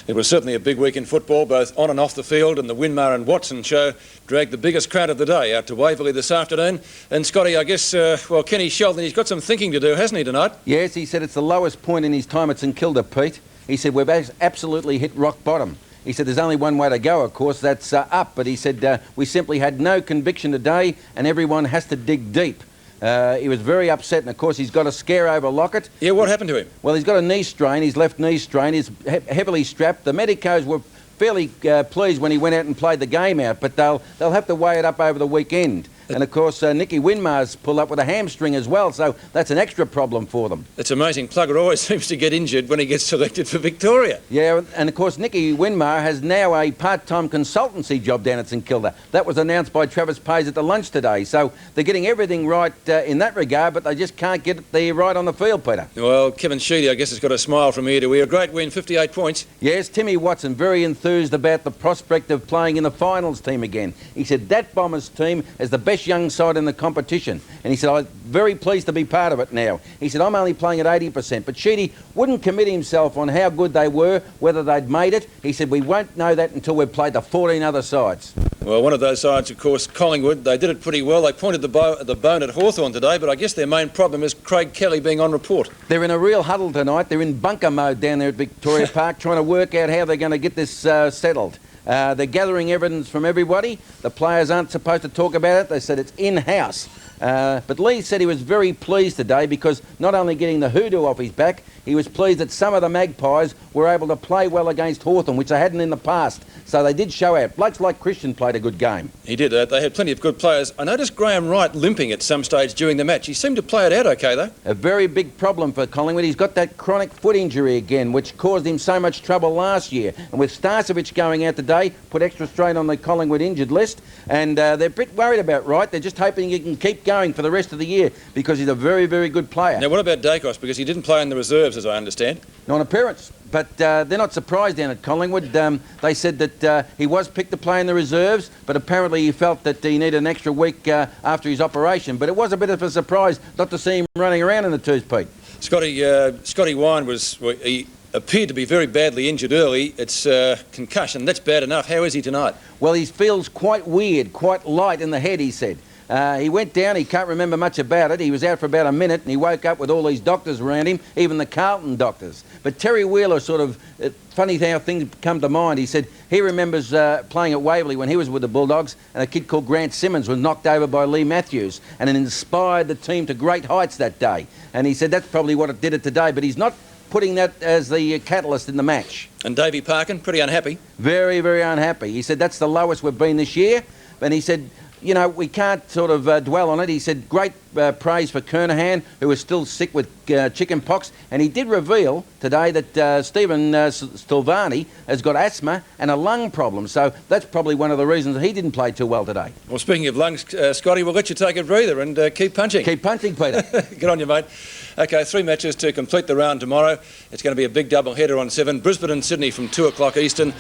It was certainly a big week in football, both on and off the field, and the Winmar and Watson show dragged the biggest crowd of the day out to Waverley this afternoon. And Scotty, I guess, Kenny Sheldon, he's got some thinking to do, hasn't he, tonight? Yes, he said it's the lowest point in his time at St Kilda, Pete. He said we've absolutely hit rock bottom. He said there's only one way to go, of course, that's up. But he said we simply had no conviction today and everyone has to dig deep. He was very upset, and of course he's got a scare over Lockett. Yeah, what happened to him? Well, he's got a knee strain, his left knee strain. He's heavily strapped. The medicos were fairly pleased when he went out and played the game out, but they'll have to weigh it up over the weekend. And of course, Nicky Winmar's pulled up with a hamstring as well, so that's an extra problem for them. It's amazing. Plugger always seems to get injured when he gets selected for Victoria. Yeah, and of course, Nicky Winmar has now a part-time consultancy job down at St Kilda. That was announced by Travis Payes at the lunch today. So they're getting everything right in that regard, but they just can't get it right on the field, Peter. Well, Kevin Sheedy, I guess, has got a smile from ear to ear. A great win, 58 points. Yes, Timmy Watson, very enthused about the prospect of playing in the finals team again. He said that Bombers team is the best young side in the competition, and he said I'm very pleased to be part of it now. He said I'm only playing at 80%, but Sheedy wouldn't commit himself on how good they were, whether they'd made it. He said we won't know that until we've played the 14 other sides. Well, one of those sides, of course, Collingwood, they did it pretty well. They pointed the bone at Hawthorn today, but I guess their main problem is Craig Kelly being on report. They're in a real huddle tonight. They're in bunker mode down there at Victoria Park, trying to work out how they're going to get this settled. They're gathering evidence from everybody. The players aren't supposed to talk about it. They said it's in-house. But Lee said he was very pleased today because not only getting the hoodoo off his back, he was pleased that some of the Magpies were able to play well against Hawthorn, which they hadn't in the past. So they did show out. Blokes like Christian played a good game. He did. They had plenty of good players. I noticed Graham Wright limping at some stage during the match. He seemed to play it out okay, though. A very big problem for Collingwood. He's got that chronic foot injury again, which caused him so much trouble last year. And with Starcevic going out today, put extra strain on the Collingwood injured list. And they're a bit worried about Wright. They're just hoping he can keep going for the rest of the year because he's a very, very good player. Now, what about Dacos? Because he didn't play in the reserves, as I understand. Non-appearance. But they're not surprised down at Collingwood. They said that he was picked to play in the reserves, but apparently he felt that he needed an extra week after his operation. But it was a bit of a surprise not to see him running around in the twos, Pete. Scotty Wine he appeared to be very badly injured early. It's concussion. That's bad enough. How is he tonight? Well, he feels quite weird, quite light in the head, he said. He went down, he can't remember much about it. He was out for about a minute and he woke up with all these doctors around him, even the Carlton doctors. But Terry Wheeler funny how things come to mind. He said he remembers playing at Waverley when he was with the Bulldogs and a kid called Grant Simmons was knocked over by Lee Matthews and it inspired the team to great heights that day. And he said that's probably what it did it today, but he's not putting that as the catalyst in the match. And Davey Parkin, pretty unhappy? Very, very unhappy. He said that's the lowest we've been this year. And he said, you know, we can't sort of dwell on it. He said great praise for Kernahan, who is still sick with chicken pox. And he did reveal today that Stephen Stilvani has got asthma and a lung problem. So that's probably one of the reasons he didn't play too well today. Well, speaking of lungs, Scotty, we'll let you take a breather and keep punching. Keep punching, Peter. Good on you, mate. OK, 3 matches to complete the round tomorrow. It's going to be a big double header on 7. Brisbane and Sydney from 2 o'clock Eastern.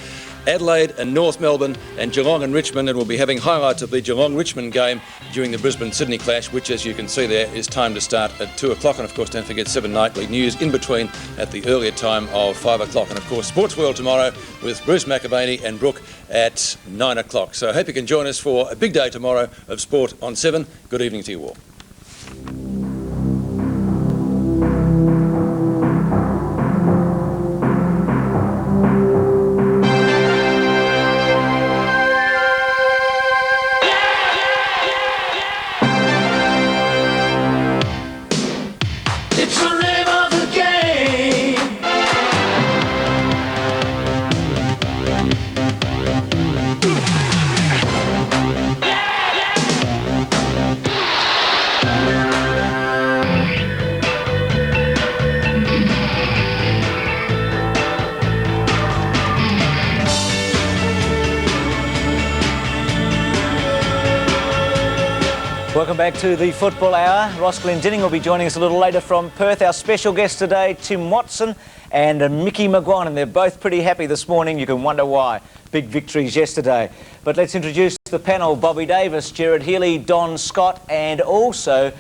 Adelaide and North Melbourne and Geelong and Richmond, and we'll be having highlights of the Geelong-Richmond game during the Brisbane-Sydney clash, which, as you can see there, is timed to start at 2 o'clock. And, of course, don't forget 7 nightly news in between at the earlier time of 5 o'clock. And, of course, Sportsworld tomorrow with Bruce McAvaney and Brooke at 9 o'clock. So I hope you can join us for a big day tomorrow of Sport on 7. Good evening to you all. Welcome back to the Football Hour. Ross Glendinning will be joining us a little later from Perth. Our special guest today, Tim Watson and Mickey McGuan. They're both pretty happy this morning. You can wonder why. Big victories yesterday. But let's introduce the panel. Bobby Davis, Gerard Healy, Don Scott, and also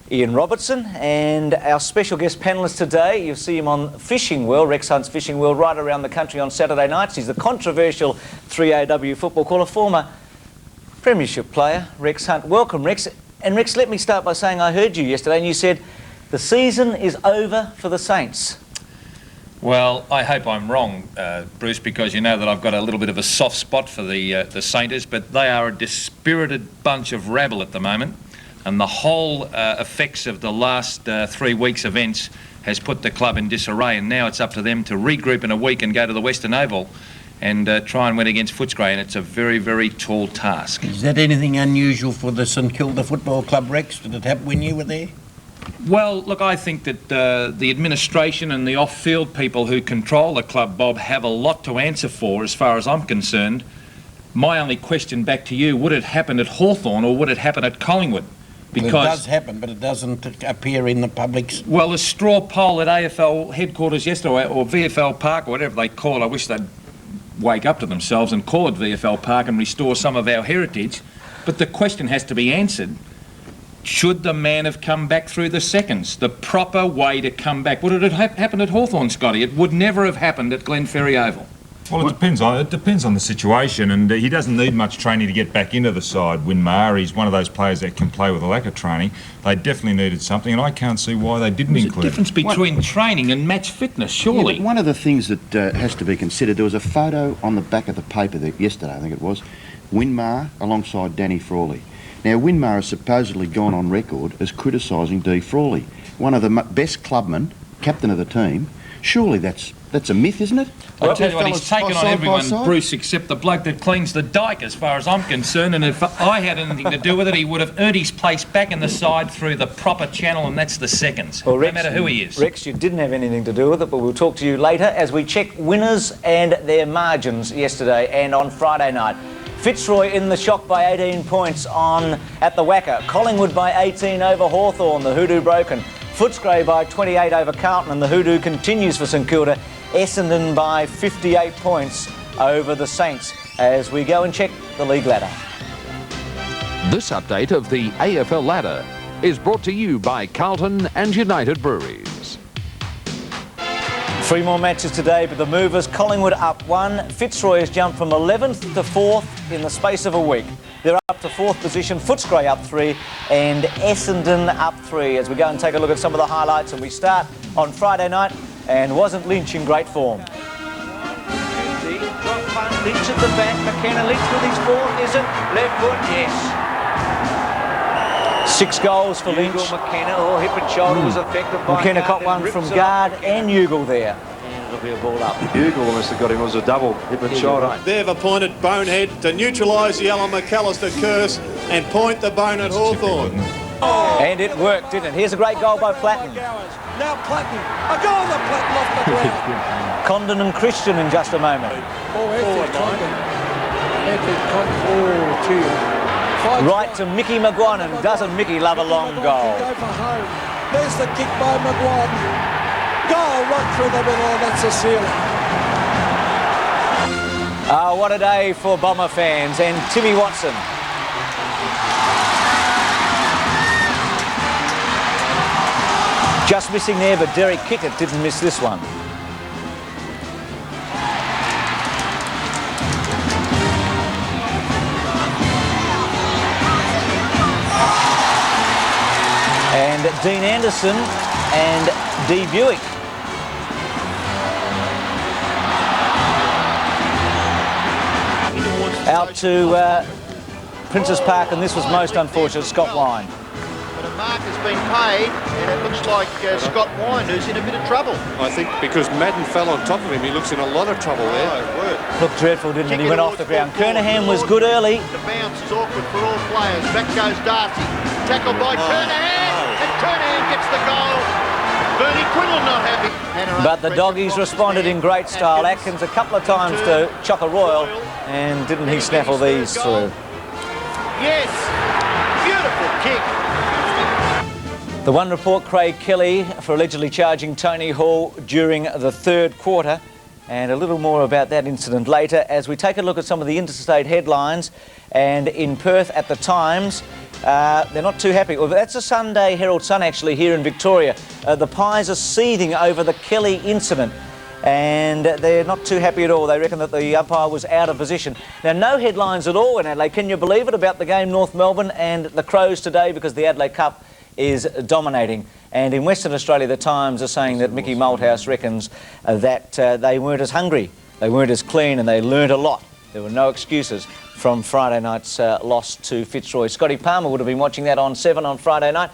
Ian Robertson, and our special guest panellist today, you'll see him on Fishing World, Rex Hunt's Fishing World, right around the country on Saturday nights. He's the controversial 3AW football caller, former premiership player, Rex Hunt. Welcome, Rex. And Rex, let me start by saying I heard you yesterday and you said the season is over for the Saints. Well, I hope I'm wrong, Bruce, because you know that I've got a little bit of a soft spot for the Sainters, but they are a dispirited bunch of rabble at the moment, and the whole effects of the last 3 weeks' events has put the club in disarray, and now it's up to them to regroup in a week and go to the Western Oval and try and win against Fitzroy, and it's a very, very tall task. Is that anything unusual for the St Kilda Football Club, Rex? Did it happen when you were there? Well, look, I think that the administration and the off-field people who control the club, Bob, have a lot to answer for as far as I'm concerned. My only question back to you, would it happen at Hawthorn or would it happen at Collingwood? Because it does happen, but it doesn't appear in the public's... Well, the straw poll at AFL headquarters yesterday, or VFL Park, or whatever they call it, I wish they'd wake up to themselves and call it VFL Park and restore some of our heritage. But the question has to be answered. Should the man have come back through the seconds? The proper way to come back. Would it have happened at Hawthorn, Scotty? It would never have happened at Glenferrie Oval. Well, it depends on the situation, and he doesn't need much training to get back into the side. Winmar, he's one of those players that can play with a lack of training. They definitely needed something, and I can't see why they didn't include There's a difference between training and match fitness, surely. Yeah, one of the things that has to be considered, there was a photo on the back of the paper yesterday, I think it was, Winmar alongside Danny Frawley. Now, Winmar has supposedly gone on record as criticising Dee Frawley, one of the best clubmen, captain of the team. Surely that's a myth, isn't it? I tell you what, he's taken on everyone, Bruce, except the bloke that cleans the dyke, as far as I'm concerned, and if I had anything to do with it, he would have earned his place back in the side through the proper channel, and that's the seconds, well, Rex, no matter who he is. Rex, you didn't have anything to do with it, but we'll talk to you later as we check winners and their margins yesterday and on Friday night. Fitzroy in the shock by 18 points at the Wacker. Collingwood by 18 over Hawthorn, the hoodoo broken. Footscray by 28 over Carlton, and the hoodoo continues for St Kilda. Essendon by 58 points over the Saints as we go and check the league ladder. This update of the AFL ladder is brought to you by Carlton and United Breweries. 3 more matches today, but the movers, Collingwood up 1. Fitzroy has jumped from 11th to 4th in the space of a week. They're up to 4th position, Footscray up 3 and Essendon up 3 as we go and take a look at some of the highlights, and we start on Friday night, and wasn't Lynch in great form? Lynch at the back, McKenna, Lynch with his fourth, is it? Left foot, yes. 6 goals for Lynch. McKenna, hip and shoulder was affected by McKenna caught one from guard and Ugle there. And it'll be a ball up. Ugle almost have got him as a double hip and shoulder. Right. They've appointed Bonehead to neutralise the Alan McAllister curse and point the bone at Hawthorn. And it worked, didn't it? Here's a great goal by Platten. Now Platten. A goal that Platten off the ground. Condon and Christian in just a moment. Right to Mickey McGuanan. Doesn't Mickey love a long goal? There's the kick by McGuanan. Goal right through the middle. That's a ceiling. What a day for Bomber fans and Timmy Watson. Just missing there, but Derek Kickett didn't miss this one. And Dean Anderson and Dee Buick. Out to Princess Park, and this was most unfortunate, Scott Wine. But a mark has been paid, and it looks like Scott Wine, who's in a bit of trouble. I think because Madden fell on top of him, he looks in a lot of trouble there. Oh, looked dreadful, didn't it? He went off the ground. Kernahan was good early. The bounce is awkward for all players. Back goes Darcy. Tackled by Kernahan, and Kernahan gets the goal. Bernie Quiddle not happy. But the doggies responded in great style. Atkins a couple of times to Chocker Royal, and didn't he snaffle these through? Yes, beautiful kick. The one report, Craig Kelly, for allegedly charging Tony Hall during the third quarter. And a little more about that incident later as we take a look at some of the interstate headlines. And in Perth at the Times, They're not too happy. Well, that's a Sunday Herald Sun actually here in Victoria. The Pies are seething over the Kelly incident, and they're not too happy at all. They reckon that the umpire was out of position. Now, no headlines at all in Adelaide. Can you believe it about the game North Melbourne and the Crows today, because the Adelaide Cup is dominating. And in Western Australia, the Times are saying that Mickey Malthouse reckons that they weren't as hungry, they weren't as clean, and they learnt a lot. There were no excuses from Friday night's loss to Fitzroy. Scotty Palmer would have been watching that on 7 on Friday night.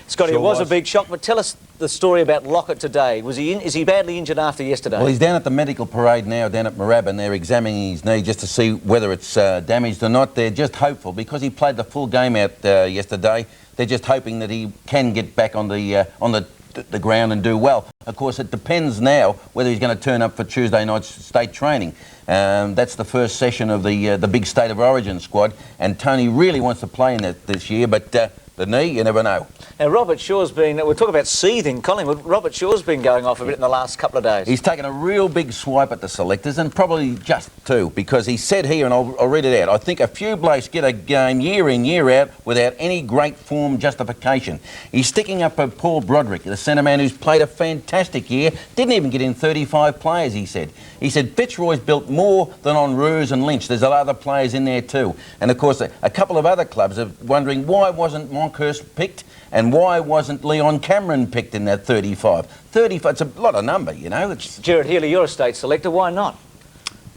Scotty, it was a big shock, but tell us the story about Lockett today. Is he badly injured after yesterday? Well, he's down at the medical parade now, down at Moorabbin. They're examining his knee just to see whether it's damaged or not. They're just hopeful, because he played the full game out yesterday. They're just hoping that he can get back on the ground and do well. Of course, it depends now whether he's going to turn up for Tuesday night's state training. That's the first session of the big State of Origin squad, and Tony really wants to play in that this year, but the knee, you never know. Now, Robert Shaw's been, we're talking about seething Collingwood, Robert Shaw's been going off a bit in the last couple of days. He's taken a real big swipe at the selectors, and probably just two, because he said here, and I'll read it out, I think a few blokes get a game year in, year out without any great form justification. He's sticking up for Paul Broderick, the centre man who's played a fantastic year, didn't even get in 35 players, he said. He said Fitzroy's built more than on Roos and Lynch. There's other players in there too. And of course, a couple of other clubs are wondering why wasn't Monkhurst picked, and why wasn't Leon Cameron picked in that 35? 35, it's a lot of number, you know. Gerard Healy, you're a state selector, why not?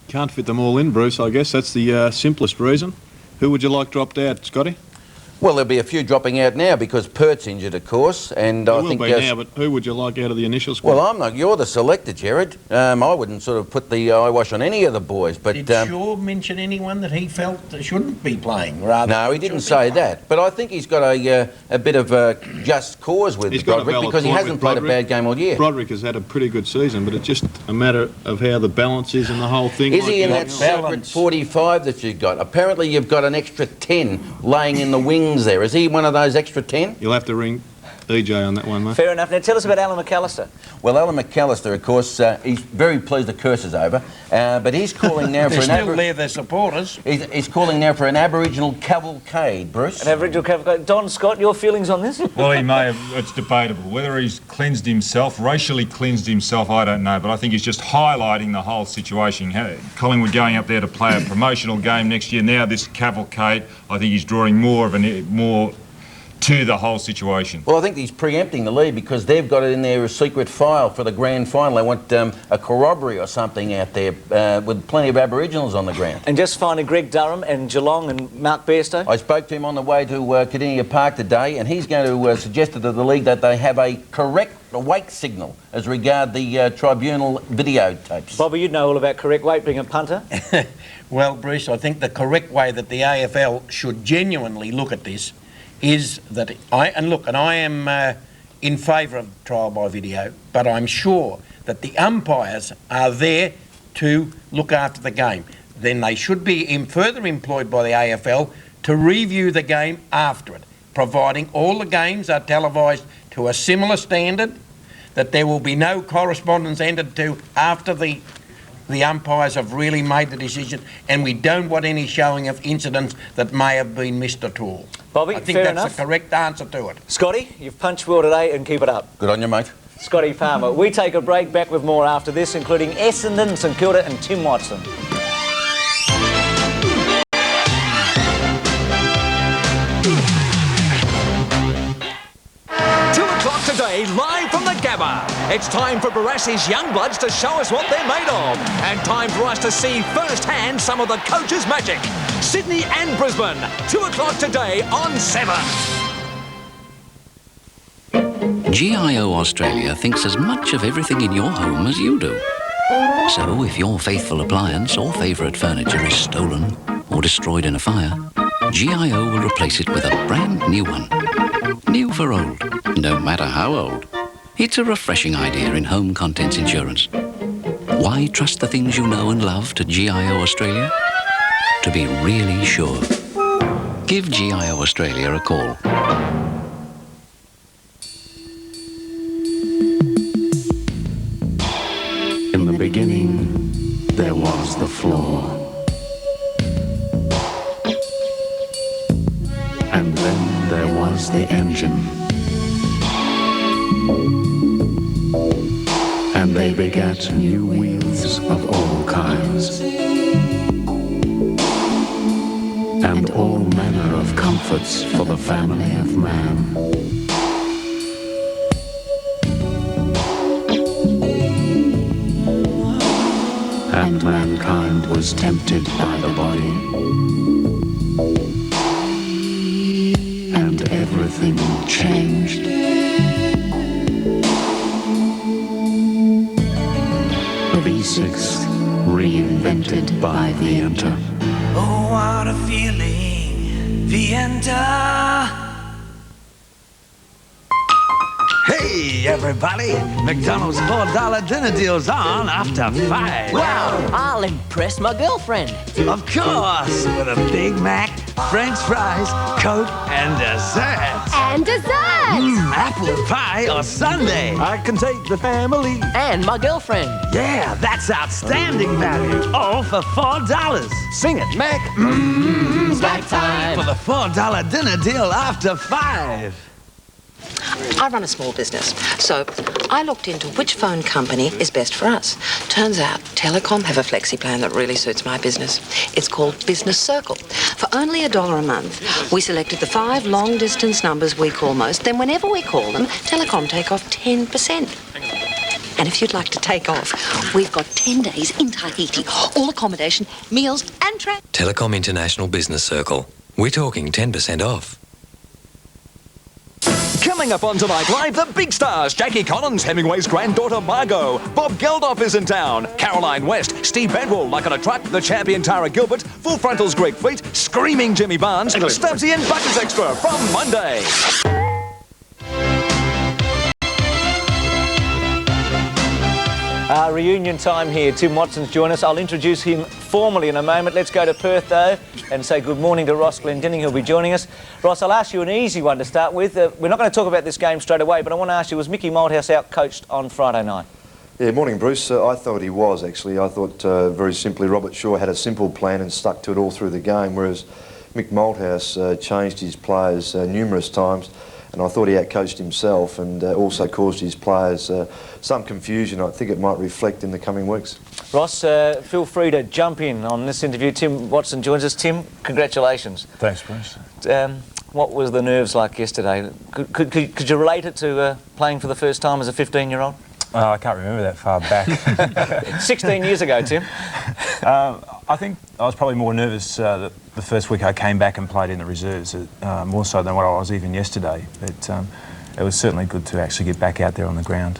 Can't fit them all in, Bruce, I guess. That's the simplest reason. Who would you like dropped out, Scotty? Well, there'll be a few dropping out now because Pert's injured, of course, and I think... Will be now, but who would you like out of the initial squad? Well, I'm not... You're the selector, Jared. I wouldn't sort of put the eyewash on any of the boys, but... Did Shaw mention anyone that he felt shouldn't be playing, rather? No, he didn't say that, but I think he's got a bit of a just cause with Broderick, because he hasn't played a bad game all year. Broderick has had a pretty good season, but it's just a matter of how the balance is and the whole thing. Is he in that separate 45 that you've got? Apparently you've got an extra 10 laying in the wings there. Is he one of those extra 10? You'll have to ring EJ on that one, mate. Fair enough. Now tell us about Alan McAllister. Well, Alan McAllister, of course, he's very pleased the curse is over, but he's calling now for their supporters. He's calling now for an Aboriginal cavalcade, Bruce. An Aboriginal cavalcade. Don Scott, your feelings on this? Well, he may have. It's debatable whether he's cleansed himself, racially cleansed himself. I don't know, but I think he's just highlighting the whole situation. Collingwood going up there to play a promotional game next year. Now this cavalcade, I think he's drawing more to the whole situation. Well, I think he's preempting the lead because they've got it in their secret file for the grand final. They want a corroboree or something out there with plenty of Aboriginals on the ground. And just finally, Greg Durham and Geelong and Mark Bairstow? I spoke to him on the way to Cardinia Park today, and he's going to suggest to the league that they have a correct wake signal as regard the tribunal videotapes. Bobby, you'd know all about correct weight being a punter. Well, Bruce, I think the correct way that the AFL should genuinely look at this is that I am in favour of trial by video, but I'm sure that the umpires are there to look after the game. Then they should be further employed by the AFL to review the game after it, providing all the games are televised to a similar standard, that there will be no correspondence entered to after the umpires have really made the decision, and we don't want any showing of incidents that may have been missed at all. Bobby, I think fair that's enough. the correct answer to it. Scotty, you've punched well today and keep it up. Good on you, mate. Scotty Palmer. We take a break, back with more after this, including Essendon, St Kilda and Tim Watson. Today, live from the Gabba. It's time for Barassi's Youngbloods to show us what they're made of. And time for us to see firsthand some of the coach's magic. Sydney and Brisbane, 2 o'clock today on 7. GIO Australia thinks as much of everything in your home as you do. So if your faithful appliance or favourite furniture is stolen or destroyed in a fire, GIO will replace it with a brand new one. New for old, no matter how old. It's a refreshing idea in home contents insurance. Why trust the things you know and love to GIO Australia? To be really sure. Give GIO Australia a call. In the beginning, there was the floor. And then was the engine. And they begat new wheels of all kinds, and all manner of comforts for the family of man. And mankind was tempted by the body, and everything changed. The B6 reinvented by the enter. Oh, what a feeling, Vienta. Hey, everybody! McDonald's $4 dinner deal's on after 5. Wow, I'll impress my girlfriend. Of course, with a Big Mac, French fries, Coke, and dessert. And dessert! Apple pie or sundae. I can take the family. And my girlfriend. Yeah, that's outstanding value. All for $4. Sing it, Mac. Snack time for the $4 dinner deal after 5. I run a small business, so I looked into which phone company is best for us. Turns out Telecom have a flexi plan that really suits my business. It's called Business Circle. For only $1 a month, we selected the 5 long-distance numbers we call most. Then whenever we call them, Telecom take off 10%. And if you'd like to take off, we've got 10 days in Tahiti, all accommodation, meals and transport. Telecom International Business Circle. We're talking 10% off. Coming up on Tonight Live, the big stars. Jackie Collins, Hemingway's granddaughter Margot. Bob Geldof is in town. Caroline West, Steve Bedwell, Like on a Truck, the champion Tara Gilbert, Full Frontal's Greg Fleet, Screaming Jimmy Barnes, Stubbsy and Buckers Extra from Monday. Reunion time here. Tim Watson's joined us. I'll introduce him formally in a moment. Let's go to Perth, though, and say good morning to Ross Glendinning, who'll be joining us. Ross, I'll ask you an easy one to start with. We're not going to talk about this game straight away, but I want to ask you, was Mickey Malthouse out-coached on Friday night? Yeah, morning, Bruce. I thought he was, actually. I thought, very simply, Robert Shaw had a simple plan and stuck to it all through the game, whereas Mick Malthouse changed his players numerous times, and I thought he out-coached himself and also caused his players some confusion. I think it might reflect in the coming weeks. Ross, feel free to jump in on this interview. Tim Watson joins us. Tim, congratulations. Thanks, Bruce. What was the nerves like yesterday? Could you relate it to playing for the first time as a 15-year-old? I can't remember that far back. 16 years ago, Tim. I think I was probably more nervous the first week I came back and played in the reserves, more so than what I was even yesterday. But it was certainly good to actually get back out there on the ground.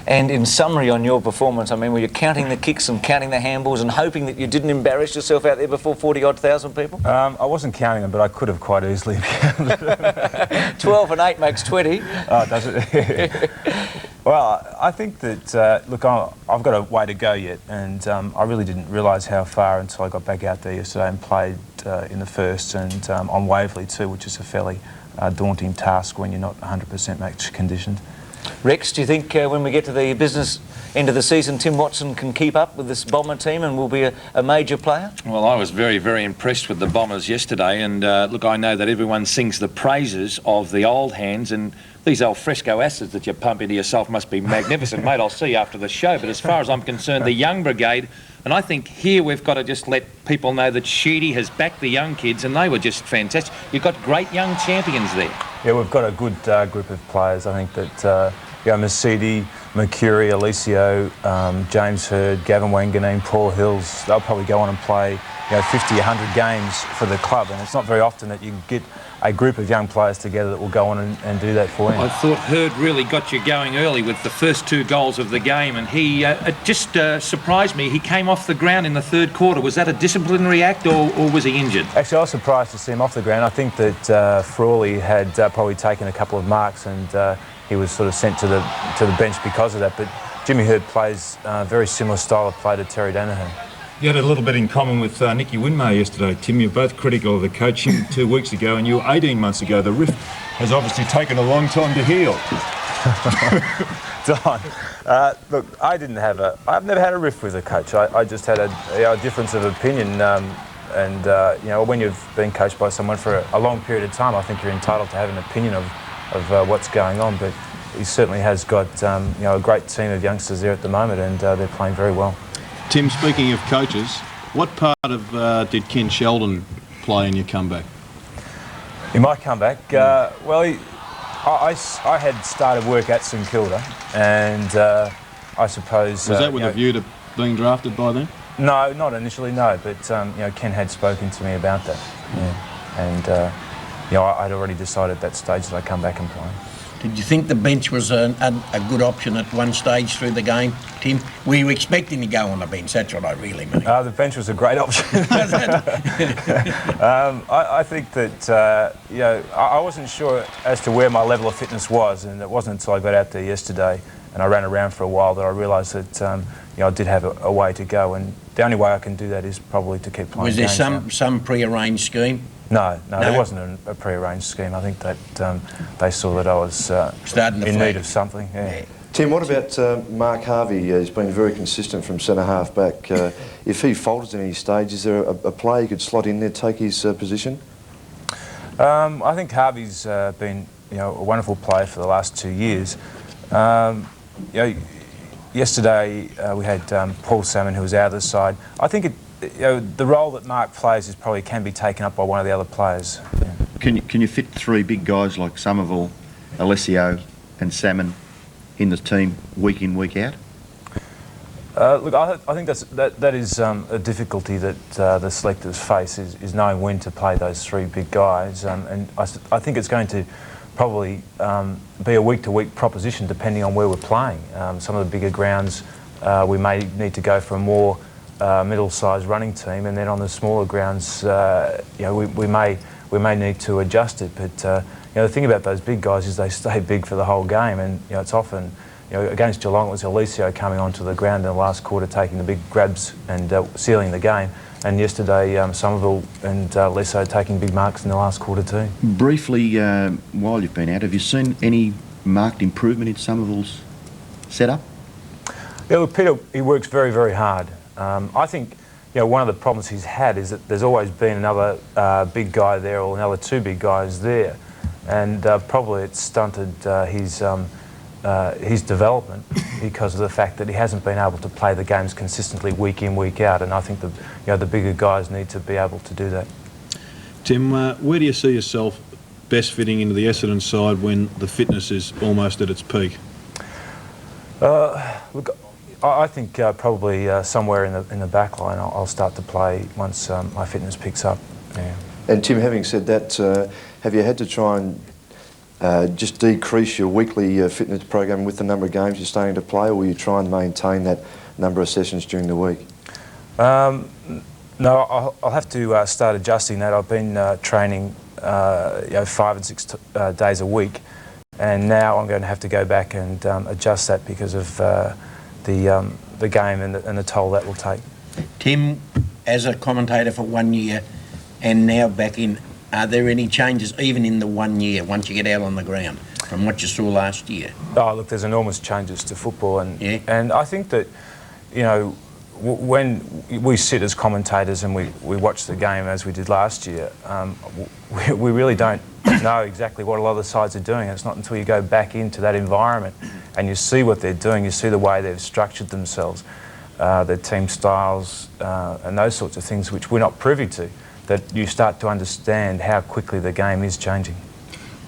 And in summary on your performance, I mean, were you counting the kicks and counting the handballs and hoping that you didn't embarrass yourself out there before 40-odd thousand people? I wasn't counting them, but I could have quite easily counted them. 12 and 8 makes 20. Oh, does it? Well, I think that, look, I've got a way to go yet, and I really didn't realise how far until I got back out there yesterday and played in the first and on Waverley too, which is a fairly daunting task when you're not 100% match conditioned. Rex, do you think when we get to the business end of the season, Tim Watson can keep up with this Bomber team and will be a major player? Well, I was very, very impressed with the Bombers yesterday, and look, I know that everyone sings the praises of the old hands, and these old fresco acids that you pump into yourself must be magnificent, mate. I'll see you after the show. But as far as I'm concerned, the young brigade, and I think here we've got to just let people know that Sheedy has backed the young kids, and they were just fantastic. You've got great young champions there. Yeah, we've got a good group of players. I think that Mercedes, Mercury, Alicio, James Hurd, Gavin Wanganeen, Paul Hills, they'll probably go on and play 50, 100 games for the club, and it's not very often that you get a group of young players together that will go on and do that for you. I thought Hurd really got you going early with the first 2 goals of the game, and he it just surprised me. He came off the ground in the third quarter. Was that a disciplinary act, or was he injured? Actually, I was surprised to see him off the ground. I think that Frawley had probably taken a couple of marks, and he was sort of sent to the bench because of that. But Jimmy Hurd plays a very similar style of play to Terry Danaher. You had a little bit in common with Nicky Winmar yesterday, Tim. You're both critical of the coaching 2 weeks ago, and you were 18 months ago. The rift has obviously taken a long time to heal. Don, look, I've never had a rift with a coach. I just had a difference of opinion. you know, when you've been coached by someone for a long period of time, I think you're entitled to have an opinion of what's going on. But he certainly has got you know, a great team of youngsters there at the moment, and they're playing very well. Tim, speaking of coaches, what part of did Ken Sheldon play in your comeback? In my comeback, well, I had started work at St Kilda, and I suppose... Was that with a view to being drafted by then? No, not initially, no, but you know, Ken had spoken to me about that, yeah. And you know, I'd already decided at that stage that I'd come back and play. Did you think the bench was a good option at one stage through the game, Tim? Were you expecting to go on the bench? That's what I really mean. The bench was a great option. I think that, you know, I wasn't sure as to where my level of fitness was, and it wasn't until I got out there yesterday and I ran around for a while that I realised that you know, I did have a way to go, and the only way I can do that is probably to keep playing. Was there some pre-arranged scheme? No, there wasn't a pre-arranged scheme. I think that they saw that I was in need of something. Yeah. Tim, what about Mark Harvey? He's been very consistent from centre-half back. If he falters in any stage, is there a player you could slot in there, take his position? I think Harvey's been, you know, a wonderful player for the last 2 years. You know, yesterday we had Paul Salmon, who was out of the side. I think you know, the role that Mark plays probably can be taken up by one of the other players. Yeah. Can you fit three big guys like Somerville, Alessio and Salmon in the team week in, week out? Look, I think that is a difficulty that the selectors face, is knowing when to play those three big guys, and I think it's going to probably be a week-to-week proposition depending on where we're playing. Some of the bigger grounds we may need to go for a more middle-sized running team, and then on the smaller grounds, you know, we may need to adjust it. But you know, the thing about those big guys is they stay big for the whole game, and you know, it's often, you know, against Geelong it was Alessio coming onto the ground in the last quarter, taking the big grabs and sealing the game. And yesterday, Somerville and Lesso taking big marks in the last quarter too. Briefly, while you've been out, have you seen any marked improvement in Somerville's setup? Yeah, look, Peter, he works very, very hard. I think, you know, one of the problems he's had is that there's always been another big guy there, or another two big guys there, and probably it's stunted his development because of the fact that he hasn't been able to play the games consistently week in, week out, and I think you know, the bigger guys need to be able to do that. Tim, where do you see yourself best fitting into the Essendon side when the fitness is almost at its peak? Look, I think probably somewhere in the back line I'll start to play once my fitness picks up. Yeah. And Tim, having said that, have you had to try and just decrease your weekly fitness program with the number of games you're starting to play, or will you try and maintain that number of sessions during the week? No, I'll have to start adjusting that. I've been training you know, 5 and 6 days a week, and now I'm going to have to go back and adjust that because of the game and the toll that will take. Tim, as a commentator for 1 year and now back in, are there any changes even in the 1 year once you get out on the ground from what you saw last year? Oh, look, there's enormous changes to football, and I think that, you know, when we sit as commentators and we watch the game as we did last year, we really don't know exactly what a lot of the sides are doing. It's not until you go back into that environment and you see what they're doing, you see the way they've structured themselves, their team styles and those sorts of things which we're not privy to, that you start to understand how quickly the game is changing.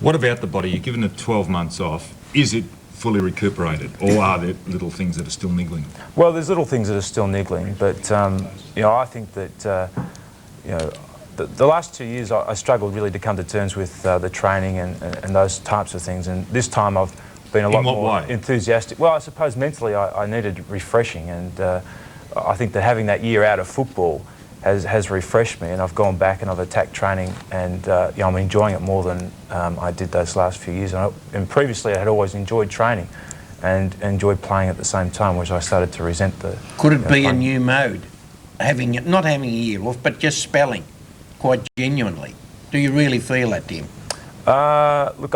What about the body? You're given it 12 months off. Is it fully recuperated, or are there little things that are still niggling? Well, there's little things that are still niggling, but you know, I think that you know, the last 2 years I struggled really to come to terms with the training and those types of things, and this time I've been a lot more enthusiastic. Well, I suppose mentally I needed refreshing, and I think that having that year out of football has refreshed me, and I've gone back and I've attacked training, and you know, I'm enjoying it more than I did those last few years. And previously I had always enjoyed training and enjoyed playing at the same time, which I started to resent the... Could it be a new mode? Not having a year off, but just spelling, quite genuinely. Do you really feel that, Tim? Look,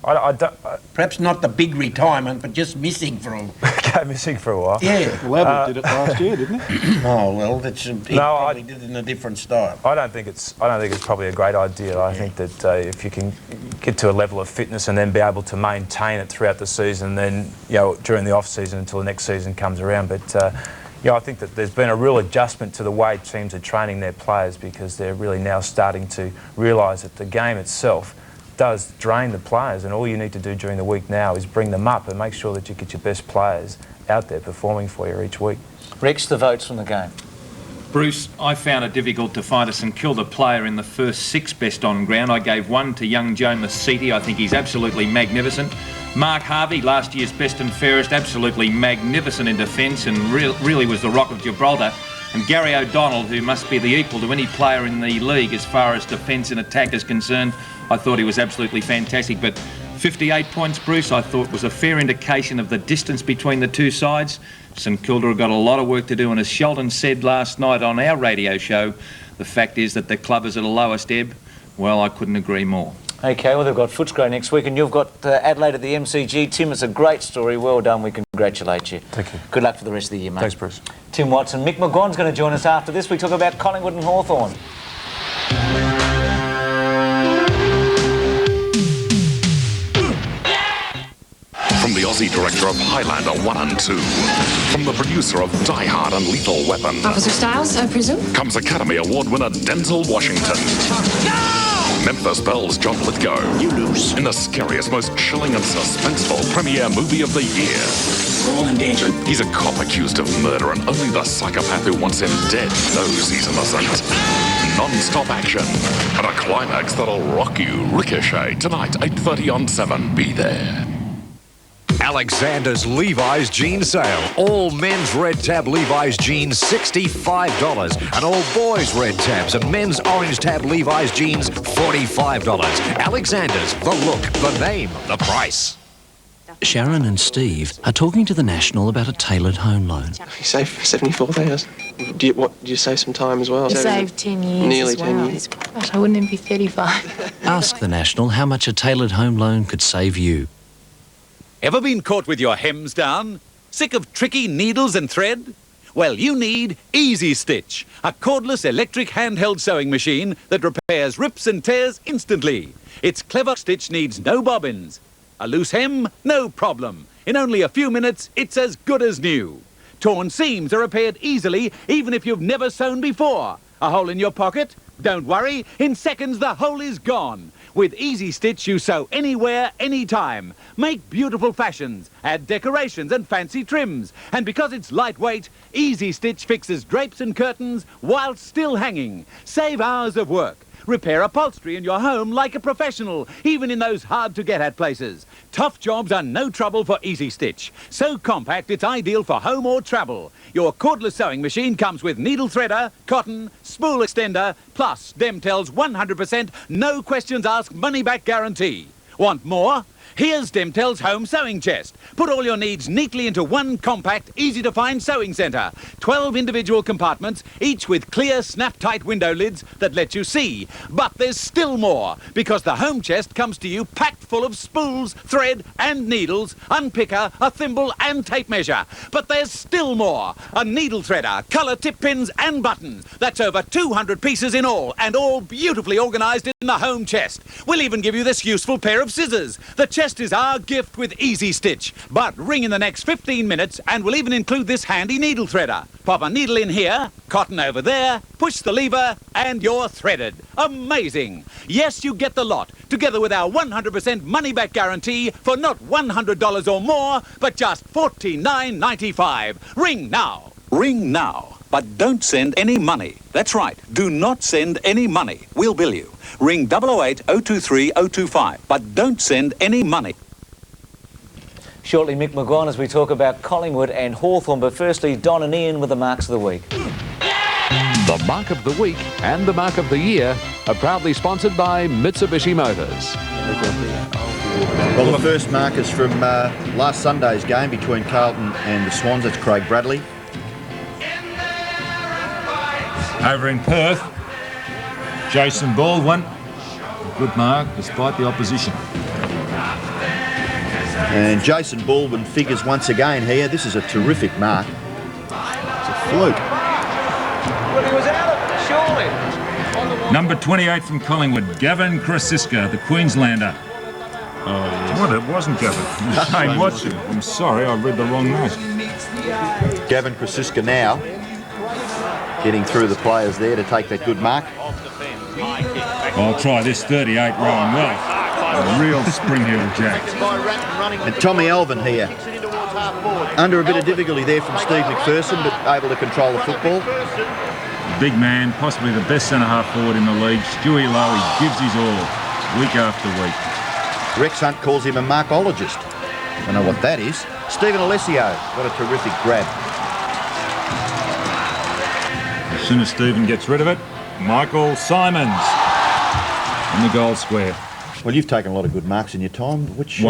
Perhaps not the big retirement, but just missing for a go missing for a while. Yeah. Well, Abbott did it last year, didn't he? Oh well, that's he probably did it in a different style. I don't think it's probably a great idea. I think that if you can get to a level of fitness and then be able to maintain it throughout the season, then during the off season until the next season comes around. But I think that there's been a real adjustment to the way teams are training their players, because they're really now starting to realise that the game itself does drain the players, and all you need to do during the week now is bring them up and make sure that you get your best players out there performing for you each week. Rex, the votes from the game. Bruce, I found it difficult to find a St Kilda player in the first 6 best on ground. I gave 1 to young Joe Masiti. I think he's absolutely magnificent. Mark Harvey, last year's best and fairest, absolutely magnificent in defence and really was the rock of Gibraltar. And Gary O'Donnell, who must be the equal to any player in the league as far as defence and attack is concerned, I thought he was absolutely fantastic. But 58 points, Bruce, I thought was a fair indication of the distance between the two sides. St Kilda have got a lot of work to do, and as Sheldon said last night on our radio show, the fact is that the club is at a lowest ebb. Well, I couldn't agree more. OK, well, they've got Footscray next week, and you've got Adelaide at the MCG. Tim, it's a great story. Well done. We congratulate you. Thank you. Good luck for the rest of the year, mate. Thanks, Bruce. Tim Watson. Mick McGowan's going to join us after this. We talk about Collingwood and Hawthorn. From the Aussie director of Highlander 1 and 2, from the producer of Die Hard and Lethal Weapon, Officer Styles, I presume? comes Academy Award winner Denzel Washington. Memphis Belle's John Lithgow. You lose. In the scariest, most chilling and suspenseful premiere movie of the year. We're all in danger. He's a cop accused of murder, and only the psychopath who wants him dead knows he's innocent. Non-stop action and a climax that'll rock you. Ricochet, tonight, 8:30 on 7. Be there. Alexander's Levi's jean sale. All men's red tab Levi's jeans, $65. And all boys' red tabs and men's orange tab Levi's jeans, $45. Alexander's, the look, the name, the price. Sharon and Steve are talking to the National about a tailored home loan. You saved 74,000. Do you save some time as well? You saved 10 years. Nearly as well. 10 years. Gosh, I wouldn't even be 35. Ask the National how much a tailored home loan could save you. Ever been caught with your hems down? Sick of tricky needles and thread? Well, you need Easy Stitch, a cordless electric handheld sewing machine that repairs rips and tears instantly. Its clever stitch needs no bobbins. A loose hem? No problem. In only a few minutes, it's as good as new. Torn seams are repaired easily, even if you've never sewn before. A hole in your pocket? Don't worry, in seconds the hole is gone. With Easy Stitch, you sew anywhere, anytime. Make beautiful fashions, add decorations and fancy trims. And because it's lightweight, Easy Stitch fixes drapes and curtains while still hanging. Save hours of work. Repair upholstery in your home like a professional, even in those hard-to-get-at places. Tough jobs are no trouble for Easy Stitch. So compact, it's ideal for home or travel. Your cordless sewing machine comes with needle threader, cotton, spool extender, plus Demtel's 100% no questions asked money-back guarantee. Want more? Here's Demtel's home sewing chest. Put all your needs neatly into one compact, easy-to-find sewing centre. 12 individual compartments, each with clear, snap-tight window lids that let you see. But there's still more, because the home chest comes to you packed full of spools, thread and needles, unpicker, a thimble and tape measure. But there's still more. A needle threader, colour tip pins and buttons. That's over 200 pieces in all, and all beautifully organised in the home chest. We'll even give you this useful pair of scissors. The chest is our gift with Easy Stitch. But ring in the next 15 minutes and we'll even include this handy needle threader. Pop a needle in here, cotton over there, push the lever and you're threaded. Amazing. Yes, you get the lot, together with our 100% money-back guarantee for not $100 or more, but just $49.95. Ring now. Ring now. But don't send any money. That's right. Do not send any money. We'll bill you. Ring 008 023 025. But don't send any money. Shortly, Mick McGowan as we talk about Collingwood and Hawthorn. But firstly, Don and Ian with the Marks of the Week. The Mark of the Week and the Mark of the Year are proudly sponsored by Mitsubishi Motors. Well, the first mark is from last Sunday's game between Carlton and the Swans. That's Craig Bradley. Over in Perth, Jason Baldwin, good mark despite the opposition. And Jason Baldwin figures once again here. This is a terrific mark. It's a fluke. Well, he was out of it, surely. Number 28 from Collingwood, Gavin Krasiska, the Queenslander. What? It wasn't Gavin. It was Shane Watson. I'm sorry, I read the wrong note. Gavin Krasiska now getting through the players there to take that good mark. I'll try this 38, Rowan Welch. A real spring-heel jack. And Tommy Alvin here. Under a bit of difficulty there from Steve McPherson, but able to control the football. Big man, possibly the best centre-half forward in the league. Stewie Lowe, he gives his all, week after week. Rex Hunt calls him a markologist. I don't know what that is. Stephen Alessio got a terrific grab. As soon as Stephen gets rid of it, Michael Simons in the goal square. Well, you've taken a lot of good marks in your time. Which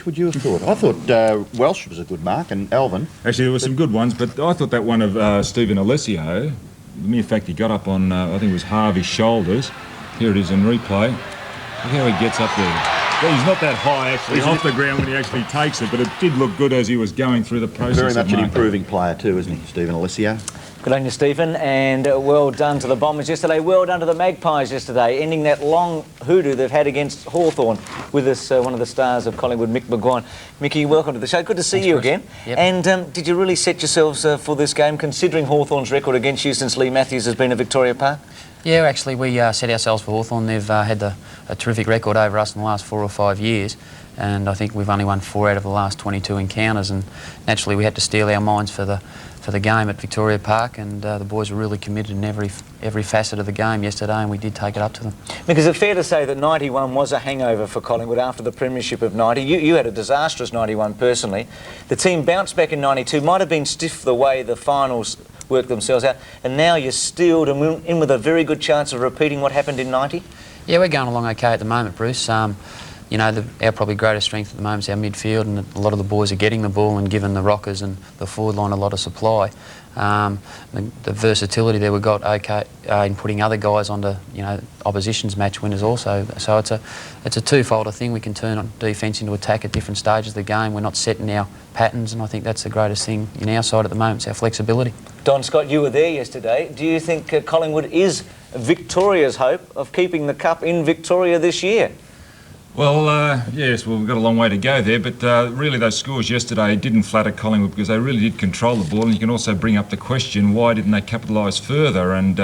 would you have thought? I thought Welsh was a good mark, and Alvin. Actually, there were some good ones, but I thought that one of Stephen Alessio, the mere fact he got up on, I think it was Harvey's shoulders. Here it is in replay. Look how he gets up there. He's not that high, actually, off the ground when he actually takes it, but it did look good as he was going through the process. Very much an improving player too, isn't he, Stephen Alessio? Good on you, Stephen, and well done to the Bombers yesterday. Well done to the Magpies yesterday, ending that long hoodoo they've had against Hawthorn. With us, one of the stars of Collingwood, Mick McGuane. Mickey, welcome to the show. Good to see you again. Yep. And did you really set yourselves for this game, considering Hawthorn's record against you since Lee Matthews has been at Victoria Park? Yeah, actually, we set ourselves for Hawthorn. They've had a terrific record over us in the last 4 or 5 years, and I think we've only won 4 out of the last 22 encounters, and naturally we had to steel our minds for the game at Victoria Park, and the boys were really committed in every facet of the game yesterday, and we did take it up to them. Mick, is it fair to say that 91 was a hangover for Collingwood after the premiership of 90? You had a disastrous 91 personally. The team bounced back in 92, might have been stiff the way the finals worked themselves out, and now you're steeled and in with a very good chance of repeating what happened in 90? Yeah, we're going along okay at the moment, Bruce. You know, our probably greatest strength at the moment is our midfield, and a lot of the boys are getting the ball and giving the Rockers and the forward line a lot of supply. The versatility there we've got okay in putting other guys onto, you know, opposition's match winners also. So it's a twofold thing. We can turn on defence into attack at different stages of the game. We're not setting our patterns, and I think that's the greatest thing in our side at the moment, is our flexibility. Don Scott, you were there yesterday. Do you think Collingwood is Victoria's hope of keeping the cup in Victoria this year? Well, yes, well, we've got a long way to go there, but really those scores yesterday didn't flatter Collingwood because they really did control the ball, and you can also bring up the question, why didn't they capitalise further? And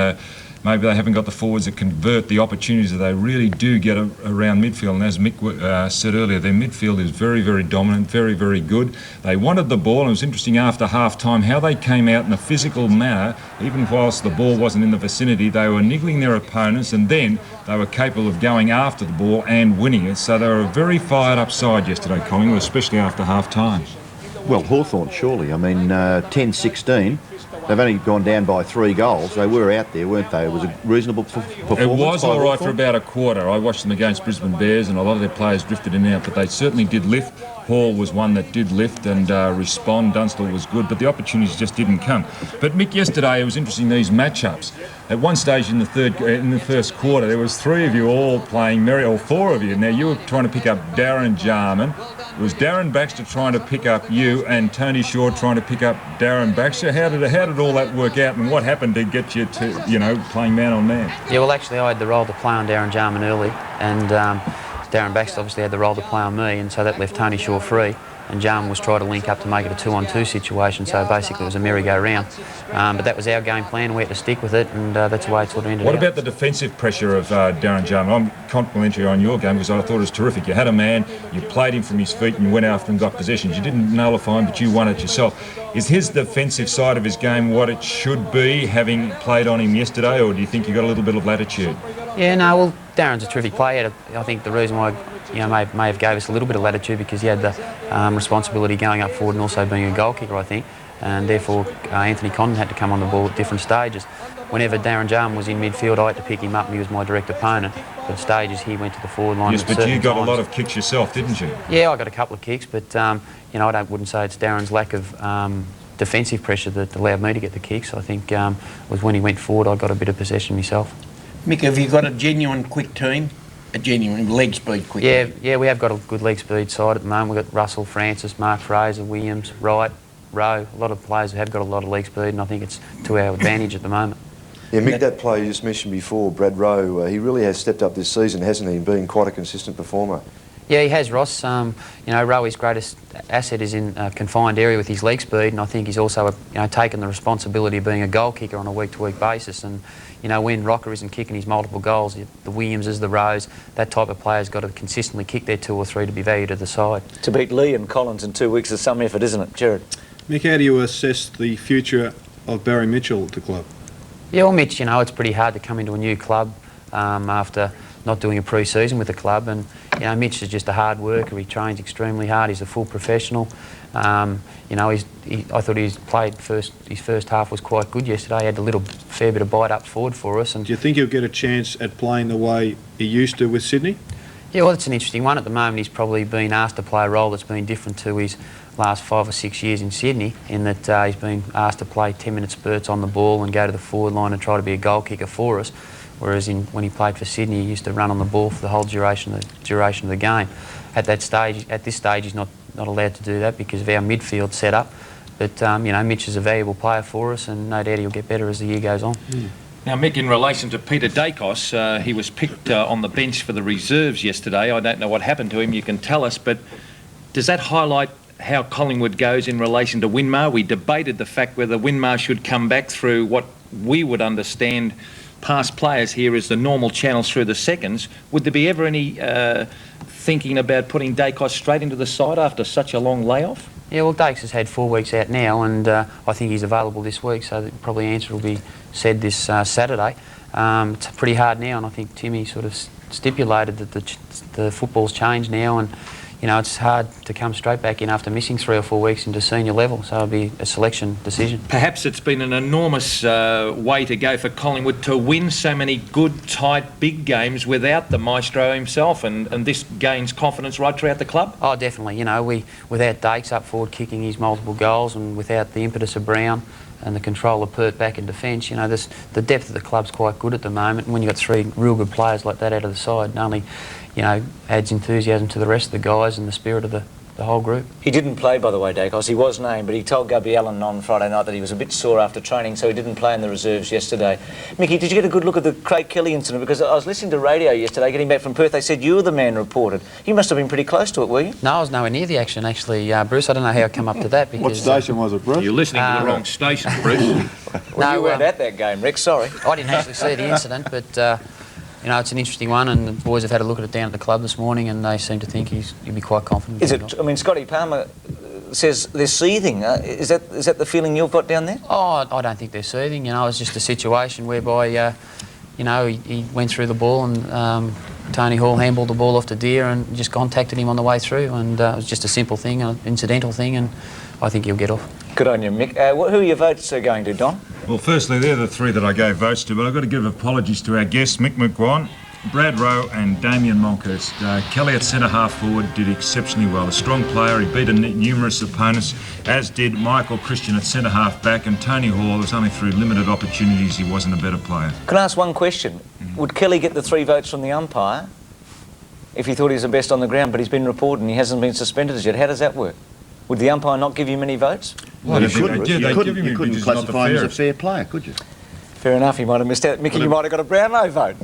maybe they haven't got the forwards that convert the opportunities that they really do get around midfield. And as Mick said earlier, their midfield is very, very dominant, very, very good. They wanted the ball, and it was interesting after half-time how they came out in a physical manner. Even whilst the ball wasn't in the vicinity, they were niggling their opponents, and then they were capable of going after the ball and winning it. So they were a very fired-up side yesterday, Collingwood, especially after half-time. Well, Hawthorn, surely. I mean, 10-16. They've only gone down by 3 goals. They were out there, weren't they? It was a reasonable performance. It was all right Hawthorn for about a quarter. I watched them against Brisbane Bears, and a lot of their players drifted in and out, but they certainly did lift. Hall was one that did lift and respond. Dunstall was good, but the opportunities just didn't come. But Mick, yesterday it was interesting, these matchups. At one stage in the first quarter, there was 3 of you all playing merry, or 4 of you. Now you were trying to pick up Darren Jarman. It was Darren Baxter trying to pick up you, and Tony Shaw trying to pick up Darren Baxter. How did all that work out, and what happened to get you to, you know, playing man on man? Yeah, well, actually, I had the role to play on Darren Jarman early, and Darren Baxter obviously had the role to play on me, and so that left Tony Shaw free. And Jarman was trying to link up to make it a 2-on-2 situation, so basically it was a merry-go-round. But that was our game plan, we had to stick with it, and that's the way it sort of ended What out. about the defensive pressure of Darren Jarman? I'm complimentary on your game because I thought it was terrific. You had a man, you played him from his feet, and you went after and got possessions. You didn't nullify him, but you won it yourself. Is his defensive side of his game what it should be, having played on him yesterday, or do you think you got a little bit of latitude? Yeah, no, well, Darren's a terrific player. I think the reason why, you know, may have gave us a little bit of latitude because he had the responsibility going up forward and also being a goal kicker, I think, and therefore Anthony Condon had to come on the ball at different stages. Whenever Darren Jarman was in midfield, I had to pick him up, and he was my direct opponent. But at stages, he went to the forward line. Yes, but you got a lot of kicks yourself, didn't you? Yeah, I got a couple of kicks, but you know, I wouldn't say it's Darren's lack of defensive pressure that allowed me to get the kicks. I think it was when he went forward, I got a bit of possession myself. Mick, have you got a genuine quick team? a genuine leg speed quick. Yeah, we have got a good leg speed side at the moment. We've got Russell, Francis, Mark Fraser, Williams, Wright, Rowe. A lot of players have got a lot of leg speed, and I think it's to our advantage at the moment. Yeah, Mick, that player you just mentioned before, Brad Rowe, he really has stepped up this season, hasn't he, and been quite a consistent performer. Yeah, he has, Ross. You know, Rowe's greatest asset is in a confined area with his leg speed, and I think he's also, taken the responsibility of being a goal kicker on a week-to-week basis. And you know, when Rocker isn't kicking his multiple goals, the Williamses, the Rowes, that type of player's got to consistently kick their 2 or 3 to be valued at the side. To beat Lee and Collins in 2 weeks is some effort, isn't it, Jared? Mick, how do you assess the future of Barry Mitchell at the club? Yeah, well, Mitch, you know, it's pretty hard to come into a new club after not doing a pre-season with the club, and you know, Mitch is just a hard worker. He trains extremely hard. He's a full professional. You know, I thought his first half was quite good yesterday. He had a little fair bit of bite up forward for us. And do you think he'll get a chance at playing the way he used to with Sydney? Yeah, well, it's an interesting one. At the moment, he's probably been asked to play a role that's been different to his last 5 or 6 years in Sydney, in that he's been asked to play 10-minute spurts on the ball and go to the forward line and try to be a goal kicker for us. Whereas when he played for Sydney, he used to run on the ball for the whole duration of the game. At this stage, he's not allowed to do that because of our midfield setup. But you know, Mitch is a valuable player for us, and no doubt he'll get better as the year goes on. Now, Mick, in relation to Peter Dacos, he was picked on the bench for the reserves yesterday. I don't know what happened to him. You can tell us, but does that highlight how Collingwood goes in relation to Winmar? We debated the fact whether Winmar should come back through what we would understand past players here as the normal channels through the seconds. Would there be ever any thinking about putting Dacos straight into the side after such a long layoff? Yeah, well, Dakes has had 4 weeks out now, and I think he's available this week, so probably the answer will be said this Saturday. It's pretty hard now, and I think Timmy sort of stipulated that the football's changed now, and you know, it's hard to come straight back in after missing 3 or 4 weeks into senior level, so it'll be a selection decision. Perhaps it's been an enormous way to go for Collingwood to win so many good, tight, big games without the maestro himself, and this gains confidence right throughout the club? Oh, definitely. You know, without Dakes up forward kicking his multiple goals, and without the impetus of Brown and the control of Pert back in defence, you know, the depth of the club's quite good at the moment, and when you've got 3 real good players like that out of the side, not only, you know, adds enthusiasm to the rest of the guys and the spirit of the whole group. He didn't play, by the way, Dacos. He was named, but he told Gubby Allen on Friday night that he was a bit sore after training, so he didn't play in the reserves yesterday. Mickey, did you get a good look at the Craig Kelly incident? Because I was listening to radio yesterday, getting back from Perth. They said you were the man reported. You must have been pretty close to it, were you? No, I was nowhere near the action, actually, Bruce. I don't know how I come up to that. Because, what station was it, Bruce? You're listening to the wrong station, Bruce. Well, you weren't at that game, Rex, sorry. I didn't actually see the incident, but you know, it's an interesting one, and the boys have had a look at it down at the club this morning, and they seem to think he'll be quite confident. Is it? I mean, Scotty Palmer says they're seething. Is that the feeling you've got down there? Oh, I don't think they're seething. You know, it's just a situation whereby, you know, he went through the ball, and Tony Hall handballed the ball off to Deer and just contacted him on the way through, and it was just a simple thing, an incidental thing, and I think he'll get off. Good on you, Mick. Who are your votes going to, Don? Well, firstly, they're the 3 that I gave votes to, but I've got to give apologies to our guests, Mick McGuan, Brad Rowe and Damien Monkhurst. Kelly at centre-half forward did exceptionally well. A strong player, he beat numerous opponents, as did Michael Christian at centre-half back, and Tony Hall. It was only through limited opportunities he wasn't a better player. Can I ask one question? Would Kelly get the 3 votes from the umpire if he thought he was the best on the ground, but he's been reported and he hasn't been suspended as yet? How does that work? Would the umpire not give you many votes? Well, you couldn't classify him as a fair player, could you? Fair enough, he might have missed out. Mickey, you might have got a Brownlow vote.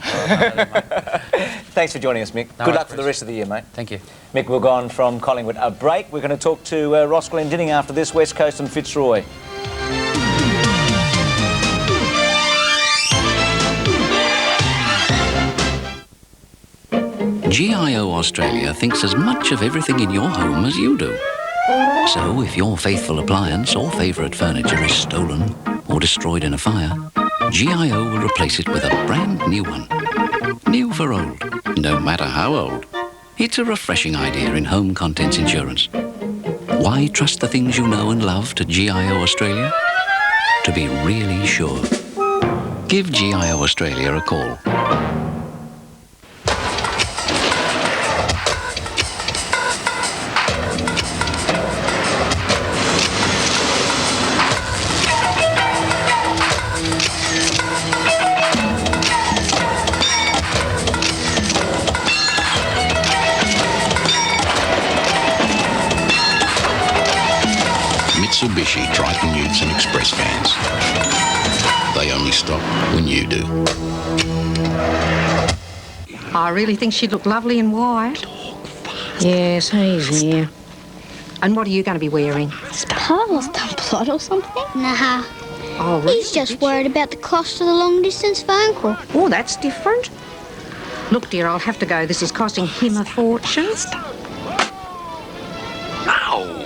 Thanks for joining us, Mick. Good luck for the rest of the year, mate. Thank you. Mick McGuan from Collingwood. A break. We're going to talk to Ross Glendinning after this, West Coast and Fitzroy. GIO Australia thinks as much of everything in your home as you do. So if your faithful appliance or favourite furniture is stolen or destroyed in a fire, GIO will replace it with a brand new one. New for old, no matter how old. It's a refreshing idea in home contents insurance. Why trust the things you know and love to GIO Australia? To be really sure. Give GIO Australia a call. Mitsubishi Triton Utes and Express vans. They only stop when you do. I really think she'd look lovely in white. Yes, he's here. And what are you going to be wearing? Paul's plot or something? Nah. Oh, really? He's just worried about the cost of the long-distance phone call. Oh, that's different. Look, dear, I'll have to go. This is costing him a fortune. Ow!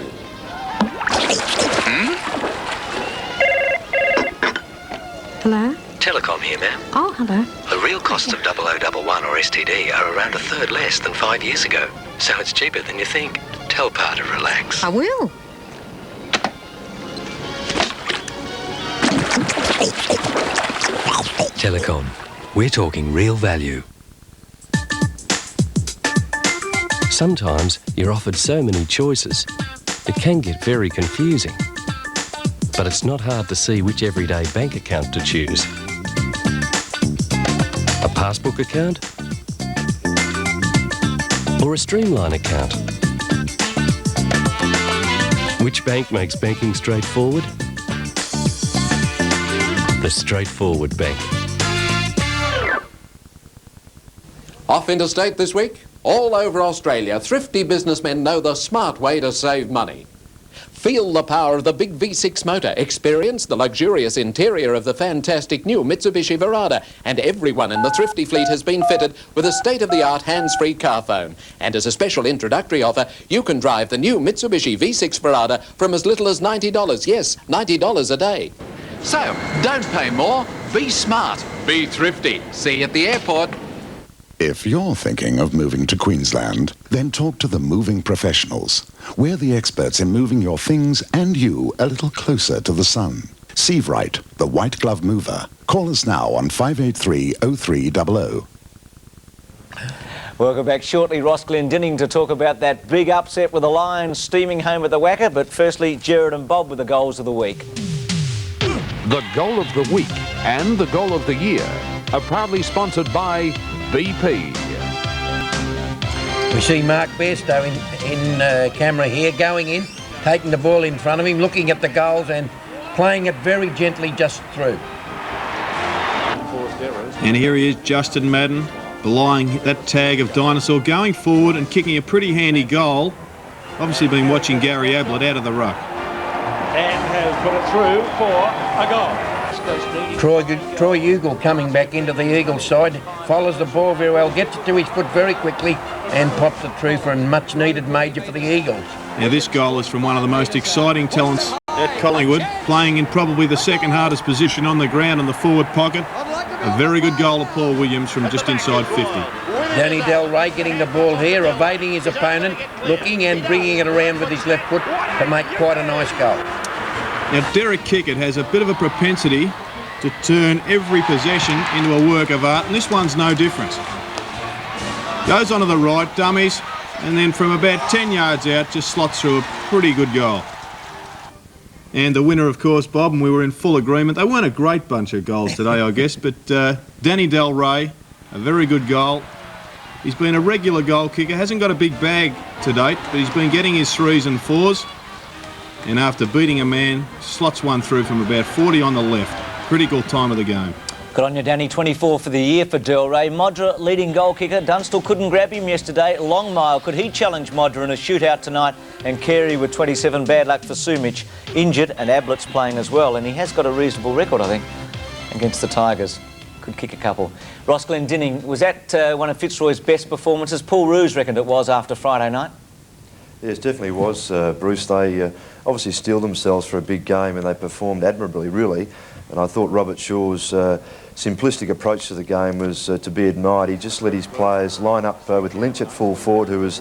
Hello? Telecom here, ma'am. Oh, hello. The real costs of 0011 or STD are around a third less than 5 years ago. So it's cheaper than you think. Tell Pa to relax. I will. Telecom. We're talking real value. Sometimes you're offered so many choices, it can get very confusing. But it's not hard to see which everyday bank account to choose. A passbook account? Or a streamline account? Which bank makes banking straightforward? The Straightforward Bank. Off interstate this week? All over Australia, thrifty businessmen know the smart way to save money. Feel the power of the big V6 motor. Experience the luxurious interior of the fantastic new Mitsubishi Verada. And everyone in the thrifty fleet has been fitted with a state-of-the-art hands-free car phone. And as a special introductory offer, you can drive the new Mitsubishi V6 Verada from as little as $90. Yes, $90 a day. So, don't pay more. Be smart. Be thrifty. See you at the airport. If you're thinking of moving to Queensland, then talk to the moving professionals. We're the experts in moving your things and you a little closer to the sun. Seavrite, the white glove mover. Call us now on 583 0300. Welcome back shortly. Ross Glendinning to talk about that big upset with the Lions steaming home at the Wacker. But firstly, Gerard and Bob with the goals of the week. The goal of the week and the goal of the year are proudly sponsored by BP. We see Mark Bairstow in camera here, going in, taking the ball in front of him, looking at the goals and playing it very gently just through. And here he is, Justin Madden, belying that tag of Dinosaur, going forward and kicking a pretty handy goal. Obviously been watching Gary Ablett out of the ruck. And has put it through for a goal. Troy Ugle coming back into the Eagles side, follows the ball very well, gets it to his foot very quickly and pops it through for a much needed major for the Eagles. Now this goal is from one of the most exciting talents at Collingwood, playing in probably the second hardest position on the ground in the forward pocket. A very good goal of Paul Williams from just inside 50. Danny Del Rey getting the ball here, evading his opponent, looking and bringing it around with his left foot to make quite a nice goal. Now Derek Kickett has a bit of a propensity to turn every possession into a work of art, and this one's no different. Goes onto the right, dummies, and then from about 10 yards out, just slots through a pretty good goal. And the winner, of course, Bob, and we were in full agreement. They weren't a great bunch of goals today, I guess, but Danny Del Rey, a very good goal. He's been a regular goal kicker, hasn't got a big bag to date, but he's been getting his 3s and 4s. And after beating a man, slots one through from about 40 on the left. Critical time of the game. Good on you, Danny. 24 for the year for Del Rey. Modra, leading goal kicker. Dunstall couldn't grab him yesterday. Longmire, could he challenge Modra in a shootout tonight? And Carey with 27. Bad luck for Sumich. Injured, and Ablett's playing as well. And he has got a reasonable record, I think, against the Tigers. Could kick a couple. Ross Glendinning, was that one of Fitzroy's best performances? Paul Roos reckoned it was after Friday night. Yes, definitely was, Bruce. They obviously steeled themselves for a big game and they performed admirably, really. And I thought Robert Shaw's simplistic approach to the game was to be admired. He just let his players line up with Lynch at full forward, who was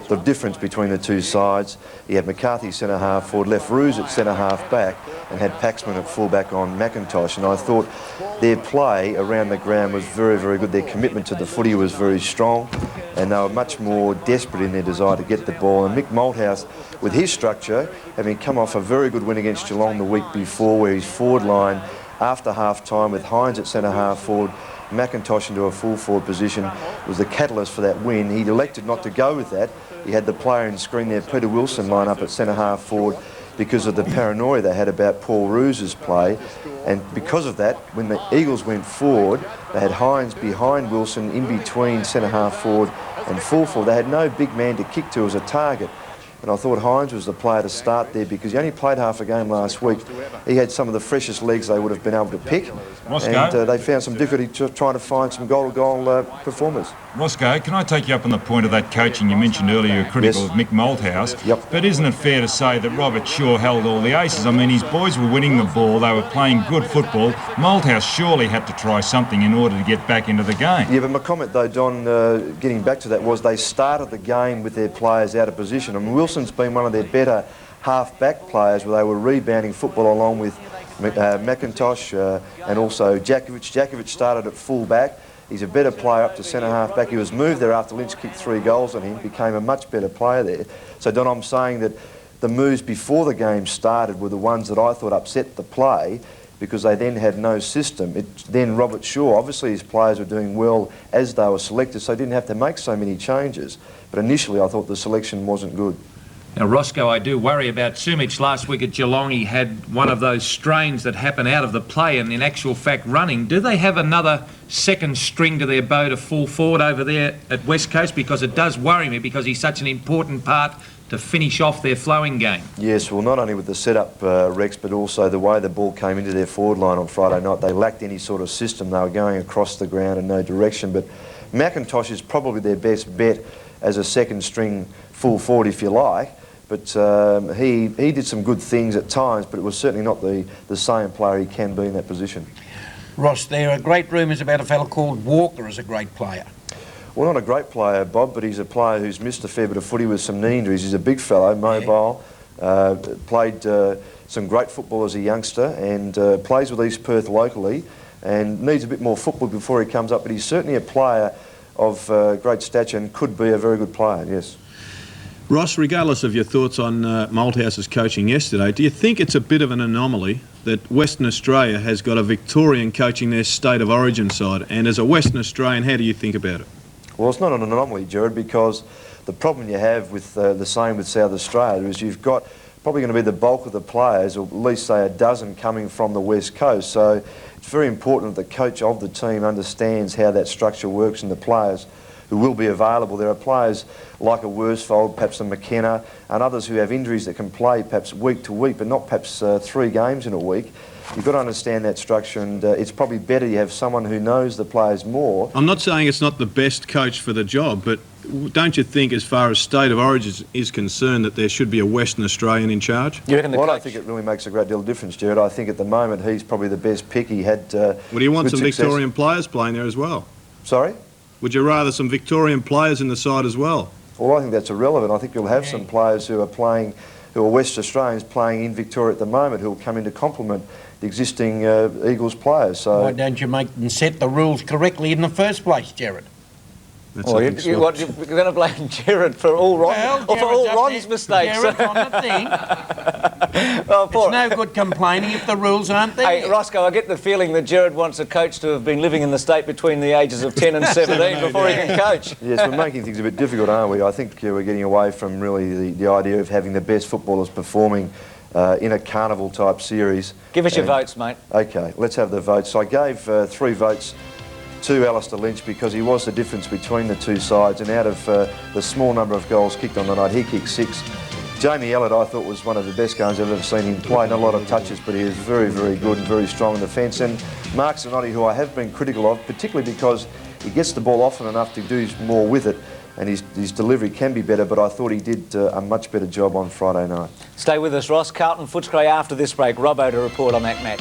the difference between the two sides. He had McCarthy centre half forward, left Roos at centre half back, and had Paxman at full back on McIntosh. And I thought their play around the ground was very, very good. Their commitment to the footy was very strong, and they were much more desperate in their desire to get the ball. And Mick Malthouse, with his structure, having come off a very good win against Geelong the week before, where his forward line after half-time with Hines at centre half forward, McIntosh into a full forward position, was the catalyst for that win. He elected not to go with that. He had the player in screen there, Peter Wilson, line up at centre half forward. because of the paranoia they had about Paul Roos's play. And because of that, when the Eagles went forward, they had Hines behind Wilson, in between centre-half forward and full forward. They had no big man to kick to as a target. And I thought Hines was the player to start there because he only played half a game last week. He had some of the freshest legs they would have been able to pick. And they found some difficulty trying to find some goal-to-goal performers. Roscoe, can I take you up on the point of that coaching you mentioned earlier, you're critical of Mick Malthouse? Yep. But isn't it fair to say that Robert Shaw held all the aces? I mean, his boys were winning the ball, they were playing good football. Malthouse surely had to try something in order to get back into the game. Yeah, but my comment though, Don, getting back to that, was they started the game with their players out of position. I mean, Wilson's been one of their better half-back players where they were rebounding football along with McIntosh and also Jakovic. Jakovic started at full-back. He's a better player up to centre-half-back. He was moved there after Lynch kicked 3 goals on him, became a much better player there. So, Don, I'm saying that the moves before the game started were the ones that I thought upset the play because they then had no system. Then Robert Shaw, obviously his players were doing well as they were selected, so he didn't have to make so many changes. But initially I thought the selection wasn't good. Now, Roscoe, I do worry about Sumich. Last week at Geelong, he had one of those strains that happen out of the play and in actual fact running. Do they have another second string to their bow to full forward over there at West Coast? Because it does worry me because he's such an important part to finish off their flowing game. Yes, well, not only with the setup, Rex, but also the way the ball came into their forward line on Friday night. They lacked any sort of system. They were going across the ground in no direction. But McIntosh is probably their best bet as a second string full forward, if you like. But he did some good things at times, but it was certainly not the same player he can be in that position. Ross, there are great rumours about a fellow called Walker as a great player. Well, not a great player, Bob, but he's a player who's missed a fair bit of footy with some knee injuries. He's a big fellow, mobile, played some great football as a youngster and plays with East Perth locally and needs a bit more football before he comes up, but he's certainly a player of great stature and could be a very good player, yes. Ross, regardless of your thoughts on Malthouse's coaching yesterday, do you think it's a bit of an anomaly that Western Australia has got a Victorian coaching their state of origin side? And as a Western Australian, how do you think about it? Well, it's not an anomaly, Jared, because the problem you have with the same with South Australia is you've got probably going to be the bulk of the players, or at least say a dozen coming from the West Coast. So it's very important that the coach of the team understands how that structure works and the players who will be available. There are players like a Worsfold, perhaps a McKenna, and others who have injuries that can play perhaps week to week, but not perhaps 3 games in a week. You've got to understand that structure, and it's probably better you have someone who knows the players more. I'm not saying it's not the best coach for the job, but don't you think, as far as state of origin is concerned, that there should be a Western Australian in charge? Well, I don't think it really makes a great deal of difference, Jared. I think at the moment he's probably the best pick. He had Well, do you want some success. Victorian players playing there as well? Sorry? Would you rather some Victorian players in the side as well? Well, I think that's irrelevant. I think you'll have some players who are playing, who are West Australians playing in Victoria at the moment, who will come in to complement the existing Eagles players. So why don't you make them set the rules correctly in the first place, Jared? Well, you're going to blame Jared for all Ron's mistakes. Jared's on the thing. Well, it's no good complaining if the rules aren't there. Hey, Roscoe, I get the feeling that Jared wants a coach to have been living in the state between the ages of 10 and 17 before he can coach. Yes, we're making things a bit difficult, aren't we? I think we're getting away from really the idea of having the best footballers performing in a carnival-type series. Give us your votes, mate. OK, let's have the votes. So I gave 3 votes to Alistair Lynch because he was the difference between the two sides, and out of the small number of goals kicked on the night, he kicked 6. Jamie Ellett, I thought, was one of the best games I've ever seen him play. Not a lot of touches, but he was very, very good and very strong in defence. And Mark Zanotti, who I have been critical of, particularly because he gets the ball often enough to do more with it, and his delivery can be better, but I thought he did a much better job on Friday night. Stay with us, Ross. Carlton Footscray after this break. Robbo to report on that match.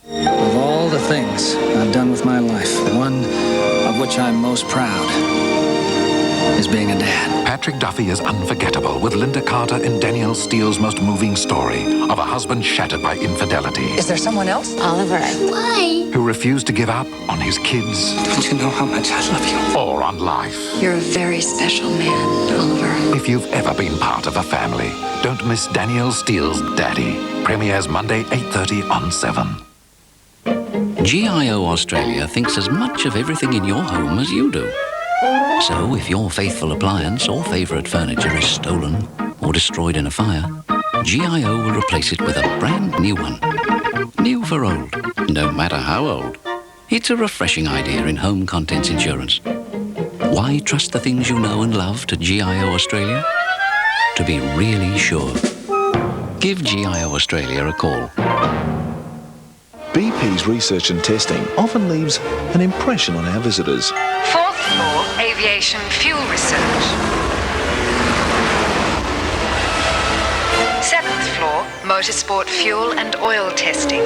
Of all the things I've done with my life, one of which I'm most proud is being a dad. Patrick Duffy is unforgettable with Linda Carter in Danielle Steele's most moving story of a husband shattered by infidelity. Is there someone else? Oliver. Why? Who refused to give up on his kids. Don't you know how much I love you? Or on life. You're a very special man, Oliver. If you've ever been part of a family, don't miss Danielle Steele's Daddy. Premieres Monday, 8:30 on 7. GIO Australia thinks as much of everything in your home as you do. So if your faithful appliance or favourite furniture is stolen or destroyed in a fire, GIO will replace it with a brand new one. New for old, no matter how old. It's a refreshing idea in home contents insurance. Why trust the things you know and love to GIO Australia? To be really sure. Give GIO Australia a call. BP's research and testing often leaves an impression on our visitors. 4th floor, aviation fuel research. 7th floor, motorsport fuel and oil testing.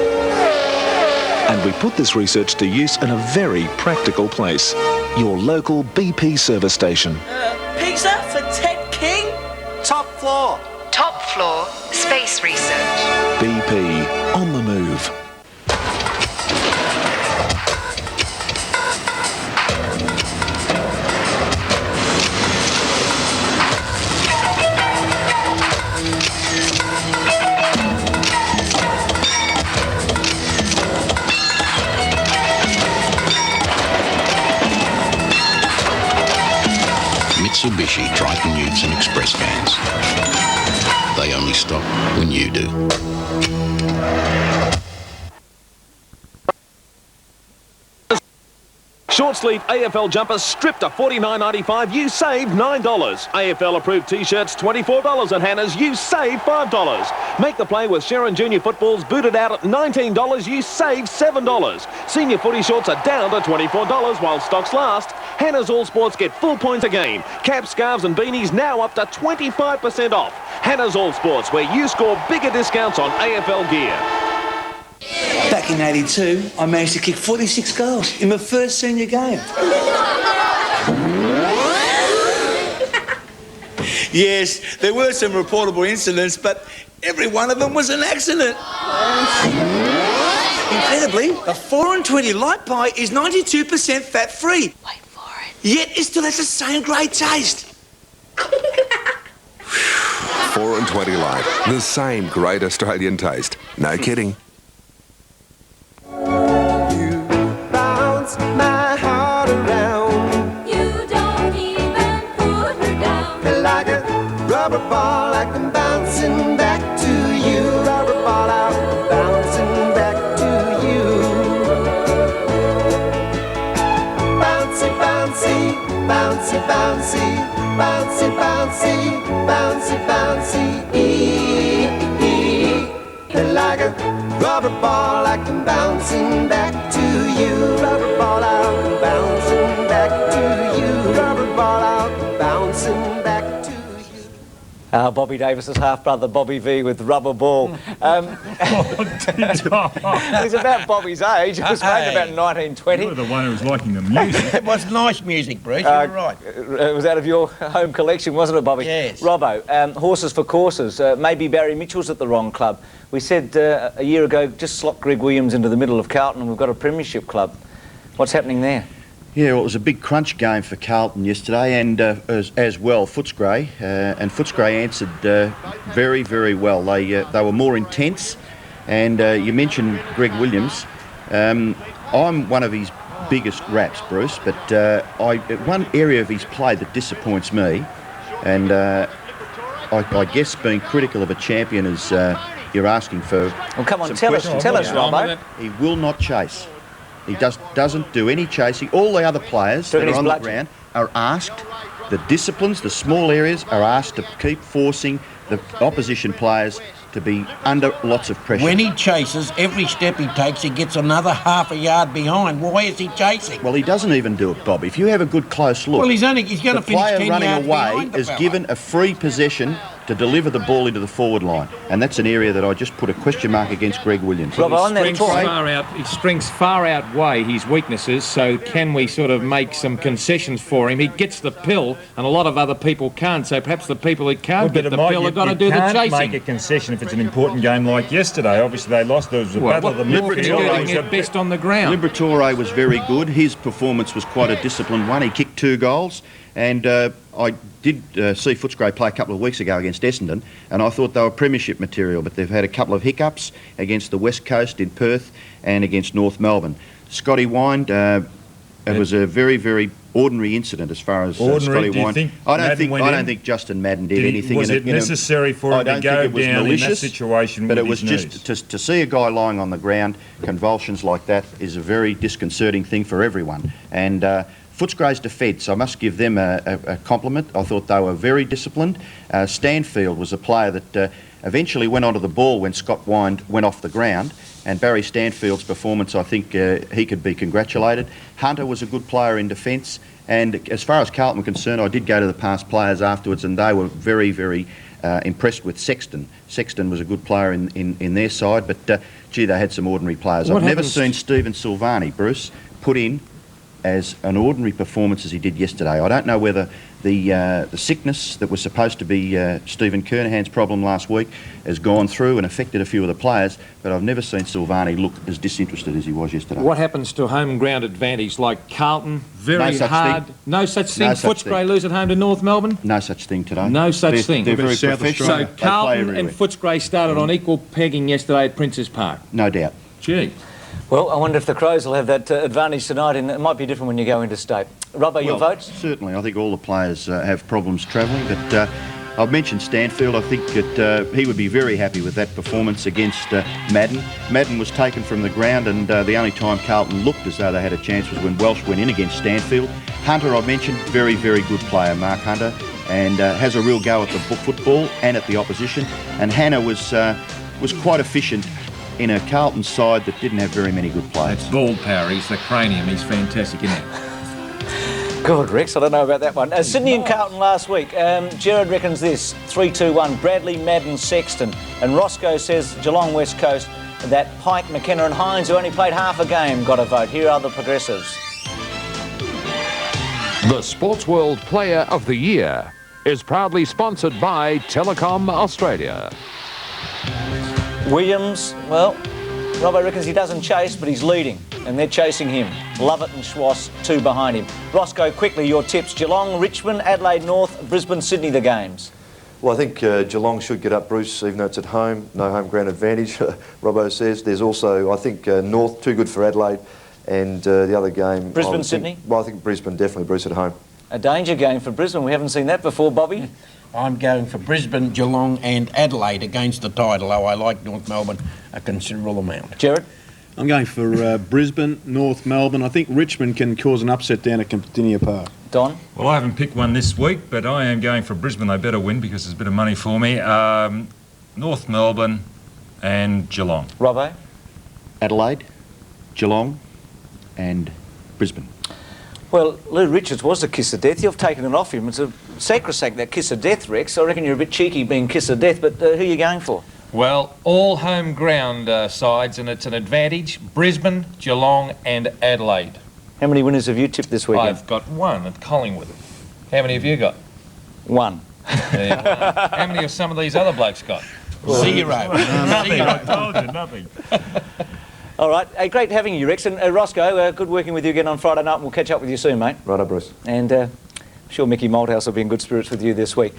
And we put this research to use in a very practical place. Your local BP service station. Pizza for Ted King? Top floor. Top floor, space research. BP, on the move. Mitsubishi Triton Utes and Express vans. They only stop when you do. Short sleeve AFL jumpers stripped to $49.95, you save $9. AFL approved t-shirts $24 at Hannah's, you save $5. Make the play with Sharon Junior footballs booted out at $19, you save $7. Senior footy shorts are down to $24 while stocks last. Hannah's All Sports get full points a game. Caps, scarves and beanies now up to 25% off. Hannah's All Sports, where you score bigger discounts on AFL gear. Back in '82, I managed to kick 46 goals in my first senior game. Yes, there were some reportable incidents, but every one of them was an accident. Incredibly, the 4 and 20 light pie is 92% fat-free. Wait for it. Yet it still has the same great taste. 4 and 20 light, the same great Australian taste. No kidding. My heart around. You don't even put her down. Like a rubber ball, like I'm bouncing back to you. Rubber ball out, bouncing back to you. Bouncy, bouncy, bouncy, bouncy, bouncy, bouncy, bouncy, bouncy, like a rubber ball, like I'm bouncing back to you. Rubber ball out, bouncing back to you. Rubber ball out, bouncing back to you. Bobby Davis's half-brother, Bobby V, with Rubber Ball. It's about Bobby's age. It was made about 1920. You were the one who was liking the music. It was nice music, Bruce, you were right. It was out of your home collection, wasn't it, Bobby? Yes. Robbo, horses for courses. Maybe Barry Mitchell's at the wrong club. We said a year ago, just slot Greg Williams into the middle of Carlton and we've got a premiership club. What's happening there? Yeah, well, it was a big crunch game for Carlton yesterday, and as well Fitzroy, and Fitzroy answered very, very well. They were more intense, and you mentioned Greg Williams. I'm one of his biggest raps, Bruce, but one area of his play that disappoints me, and I guess being critical of a champion is you're asking for. Well, come on, tell us, Robbo. He will not chase. He doesn't do any chasing. All the other players that are on the ground are asked, the disciplines, the small areas, are asked to keep forcing the opposition players to be under lots of pressure. When he chases, every step he takes, he gets another half a yard behind. Why is he chasing? Well, he doesn't even do it, Bob. If you have a good close look, well, he's going to finish 10 yards behind. The player running away is given a free possession to deliver the ball into the forward line, and that's an area that I just put a question mark against Greg Williams. His strengths far outweigh his weaknesses, so can we sort of make some concessions for him? He gets the pill, and a lot of other people can't, so perhaps the people who can't get the pill have got to do the chasing. You can't make a concession if it's an important game like yesterday. Obviously they lost. There was a battle of the Liberatore best on the ground. Liberatore was very good. His performance was quite a disciplined one. He kicked 2 goals, and I did see Footscray play a couple of weeks ago against Essendon, and I thought they were premiership material, but they've had a couple of hiccups against the West Coast in Perth and against North Melbourne. Scotty Wind, It was a very, very ordinary incident as far as Ordinary, Scotty do you Wine. think I Madden went don't in? think Justin Madden did anything. Was it necessary for him to go down in that situation but with it was his just to see a guy lying on the ground, convulsions like that is a very disconcerting thing for everyone. And Footscray's defence, I must give them a compliment. I thought they were very disciplined. Stanfield was a player that eventually went onto the ball when Scott Wine went off the ground, and Barry Stanfield's performance, I think he could be congratulated. Hunter was a good player in defence, and as far as Carlton were concerned, I did go to the past players afterwards, and they were very, very impressed with Sexton. Sexton was a good player in their side, but gee, they had some ordinary players. I've never seen Stephen Silvani, Bruce, put in as an ordinary performance as he did yesterday. I don't know whether the sickness that was supposed to be Stephen Kernahan's problem last week has gone through and affected a few of the players, but I've never seen Silvani look as disinterested as he was yesterday. What happens to home ground advantage like Carlton? No such hard. thing. No such thing. No such Footscray thing. lose at home to North Melbourne? No such thing today. No such thing. They're very professional. So They play Carlton everywhere. and Footscray started on equal pegging yesterday at Princes Park? No doubt. Gee. Well, I wonder if the Crows will have that advantage tonight, and it might be different when you go into state. Robbo, your votes? Certainly. I think all the players have problems travelling, but I've mentioned Stanfield. I think that he would be very happy with that performance against Madden. Madden was taken from the ground, and the only time Carlton looked as though they had a chance was when Welsh went in against Stanfield. Hunter, I mentioned, very, very good player, Mark Hunter, and has a real go at the football and at the opposition. And Hannah was quite efficient in a Carlton side that didn't have very many good players. It's ball power. He's the cranium. He's fantastic, isn't he? Good, Rex. I don't know about that one. Sydney and Carlton last week. Jared reckons this, 3-2-1, Bradley, Madden, Sexton. And Roscoe says Geelong West Coast, that Pike, McKenna and Hines, who only played half a game, got a vote. Here are the progressives. The Sportsworld Player of the Year is proudly sponsored by Telecom Australia. Williams, well, Robbo reckons he doesn't chase, but he's leading, and they're chasing him. Lovett and Schwass, 2 behind him. Roscoe, quickly, your tips. Geelong, Richmond, Adelaide North, Brisbane, Sydney, the games. Well, I think Geelong should get up, Bruce, even though it's at home. No home ground advantage, Robbo says. There's also, I think, North, too good for Adelaide, and the other game... Brisbane, Sydney? Well, I think Brisbane, definitely, Bruce, at home. A danger game for Brisbane. We haven't seen that before, Bobby. I'm going for Brisbane, Geelong and Adelaide against the tide, although I like North Melbourne a considerable amount. Jared? I'm going for Brisbane, North Melbourne. I think Richmond can cause an upset down at Cardinia Park. Don? Well, I haven't picked one this week, but I am going for Brisbane. They better win because there's a bit of money for me. North Melbourne and Geelong. Robbo? Adelaide, Geelong and Brisbane. Well, Lou Richards was the kiss of death. You've taken it off him. It's a sacrosanct, that kiss of death, Rex. I reckon you're a bit cheeky being kiss of death, but who are you going for? Well, all home ground sides, and it's an advantage. Brisbane, Geelong and Adelaide. How many winners have you tipped this weekend? I've got 1 at Collingwood. How many have you got? 1. There you go. How many have some of these other blokes got? 0. Nothing, I told you, nothing. All right. Hey, great having you, Rex. And Roscoe, good working with you again on Friday night. And we'll catch up with you soon, mate. Righto, Bruce. And I'm sure Mickey Malthouse will be in good spirits with you this week.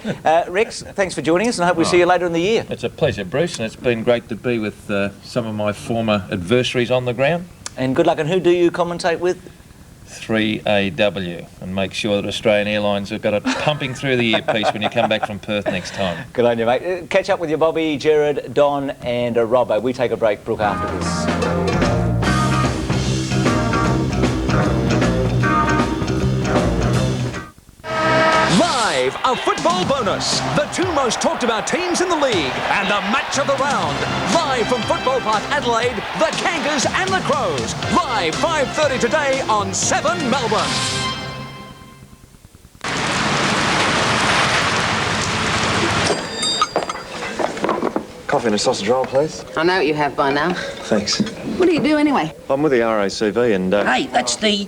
Rex, thanks for joining us, and I hope we see you later in the year. It's a pleasure, Bruce, and it's been great to be with some of my former adversaries on the ground. And good luck. And who do you commentate with? 3AW, and make sure that Australian Airlines have got it pumping through the earpiece when you come back from Perth next time. Good on you, mate. Catch up with you, Bobby, Jared, Don and Robbo. We take a break, Brooke, after this. Live, a football bonus. The 2 most talked about teams in the league and the match of the round. Live from Football Park Adelaide, the Kangas and the Crows. Live 5:30 today on 7 Melbourne. Coffee and a sausage roll, please. I know what you have by now. Thanks. What do you do anyway? I'm with the RACV and... Hey, that's the...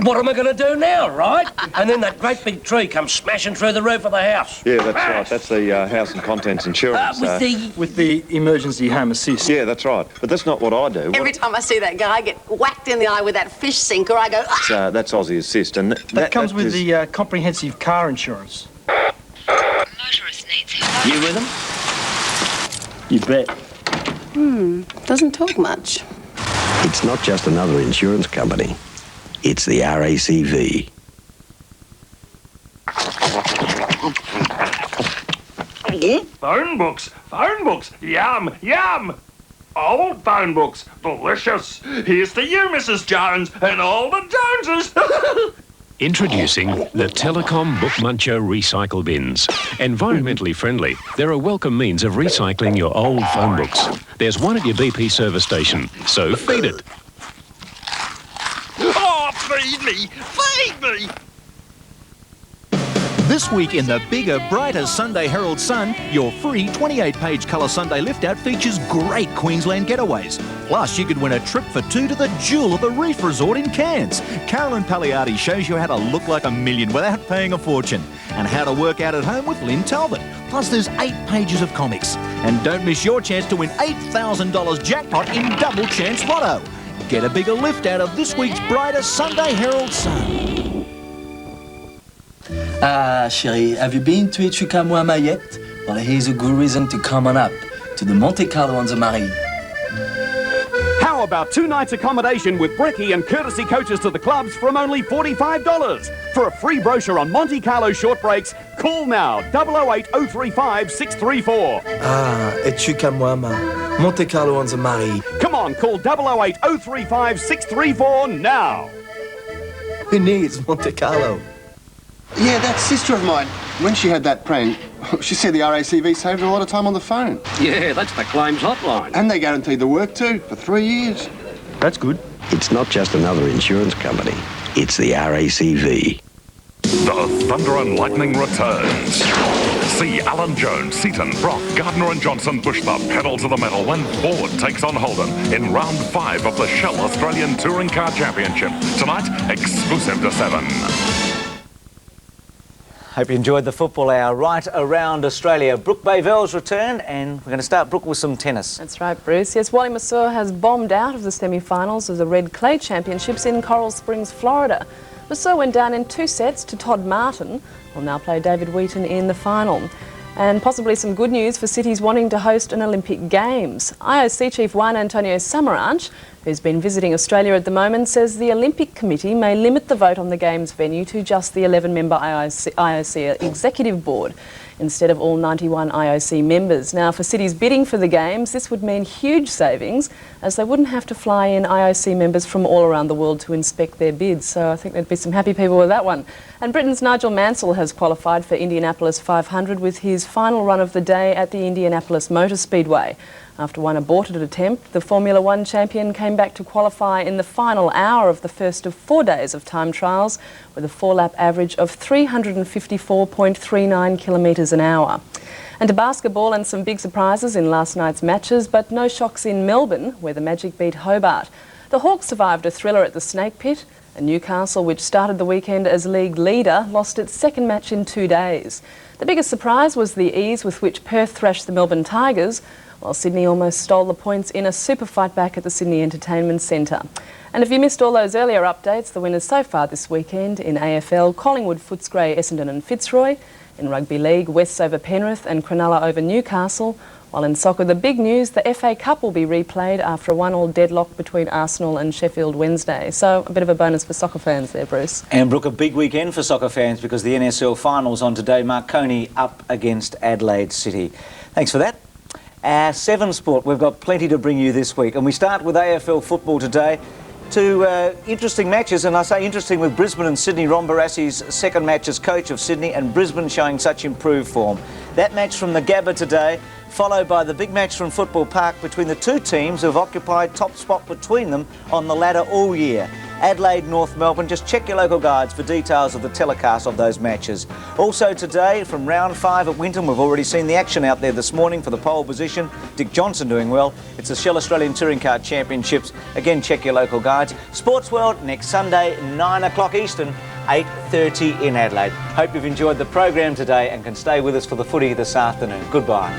What am I going to do now, right? And then that great big tree comes smashing through the roof of the house. Yeah, that's right. That's the house and contents insurance. With the emergency home assist. Yeah, that's right. But that's not what I do. Every time I see that guy get whacked in the eye with that fish sinker, I go, ah! That's Aussie Assist. And that comes with is... the comprehensive car insurance. Motorist needs help. You with him? You bet. Doesn't talk much. It's not just another insurance company. It's the RACV. Phone books, yum, yum. Old phone books, delicious. Here's to you, Mrs. Jones, and all the Joneses. Introducing the Telecom Book Muncher Recycle Bins. Environmentally friendly, they're a welcome means of recycling your old phone books. There's one at your BP service station, so feed it. Oh, feed me, feed me. This week in the bigger, brighter Sunday Herald Sun, your free 28-page colour Sunday lift-out features great Queensland getaways. Plus, you could win a trip for two to the Jewel of the Reef Resort in Cairns. Carolyn Pagliardi shows you how to look like a million without paying a fortune, and how to work out at home with Lynn Talbot. Plus, there's 8 pages of comics. And don't miss your chance to win $8,000 jackpot in Double Chance Lotto. Get a bigger lift out of this week's brighter Sunday Herald Sun. Ah, chérie, have you been to Echuca-Moama yet? Well, here's a good reason to come on up to the Monte Carlo on the Marie. How about 2 nights accommodation with brekkie and courtesy coaches to the clubs from only $45? For a free brochure on Monte Carlo short breaks, call now 008 035 634. Ah, Echuca-Moama, Monte Carlo on the Marie. Come on, call 008 035 634 now. Who needs Monte Carlo? Yeah, that sister of mine, when she had that prank, she said the RACV saved her a lot of time on the phone. Yeah, that's the claims hotline. And they guaranteed the work too, for 3 years. That's good. It's not just another insurance company. It's the RACV. The Thunder and Lightning returns. See Alan Jones, Seaton, Brock, Gardner and Johnson push the pedal to the metal when Ford takes on Holden in round 5 of the Shell Australian Touring Car Championship. Tonight, exclusive to 7. Hope you enjoyed the football hour right around Australia. Brooke Bayvell's return, and we're going to start, Brooke, with some tennis. That's right, Bruce. Yes, Wally Masur has bombed out of the semi-finals of the Red Clay Championships in Coral Springs, Florida. Masur went down in 2 sets to Todd Martin. Will now play David Wheaton in the final. And possibly some good news for cities wanting to host an Olympic Games. IOC Chief Juan Antonio Samaranch, who's been visiting Australia at the moment, says the Olympic Committee may limit the vote on the Games venue to just the 11-member IOC Executive Board, instead of all 91 IOC members. Now, for cities bidding for the Games, this would mean huge savings, as they wouldn't have to fly in IOC members from all around the world to inspect their bids. So I think there'd be some happy people with that one. And Britain's Nigel Mansell has qualified for Indianapolis 500 with his final run of the day at the Indianapolis Motor Speedway. After one aborted attempt, the Formula One champion came back to qualify in the final hour of the first of 4 days of time trials with a 4-lap average of 354.39 kilometres an hour. And to basketball, and some big surprises in last night's matches, but no shocks in Melbourne, where the Magic beat Hobart. The Hawks survived a thriller at the Snake Pit, and Newcastle, which started the weekend as league leader, lost its second match in 2 days. The biggest surprise was the ease with which Perth thrashed the Melbourne Tigers, while Sydney almost stole the points in a super fight back at the Sydney Entertainment Centre. And if you missed all those earlier updates, the winners so far this weekend in AFL, Collingwood, Footscray, Essendon and Fitzroy. In Rugby League, Wests over Penrith and Cronulla over Newcastle. While in soccer, the big news, the FA Cup will be replayed after a 1-1 deadlock between Arsenal and Sheffield Wednesday. So a bit of a bonus for soccer fans there, Bruce. And Brooke, a big weekend for soccer fans because the NSL finals on today. Marconi up against Adelaide City. Thanks for that. Our 7 Sport, we've got plenty to bring you this week. And we start with AFL football today. 2 interesting matches, and I say interesting with Brisbane and Sydney. Ron Barassi's second match as coach of Sydney, and Brisbane showing such improved form. That match from the Gabba today, followed by the big match from Football Park between the 2 teams who have occupied top spot between them on the ladder all year. Adelaide, North Melbourne. Just check your local guides for details of the telecast of those matches. Also today, from round 5 at Winton, we've already seen the action out there this morning for the pole position. Dick Johnson doing well. It's the Shell Australian Touring Car Championships. Again, check your local guides. Sportsworld next Sunday, 9 o'clock Eastern, 8:30 in Adelaide. Hope you've enjoyed the program today and can stay with us for the footy this afternoon. Goodbye.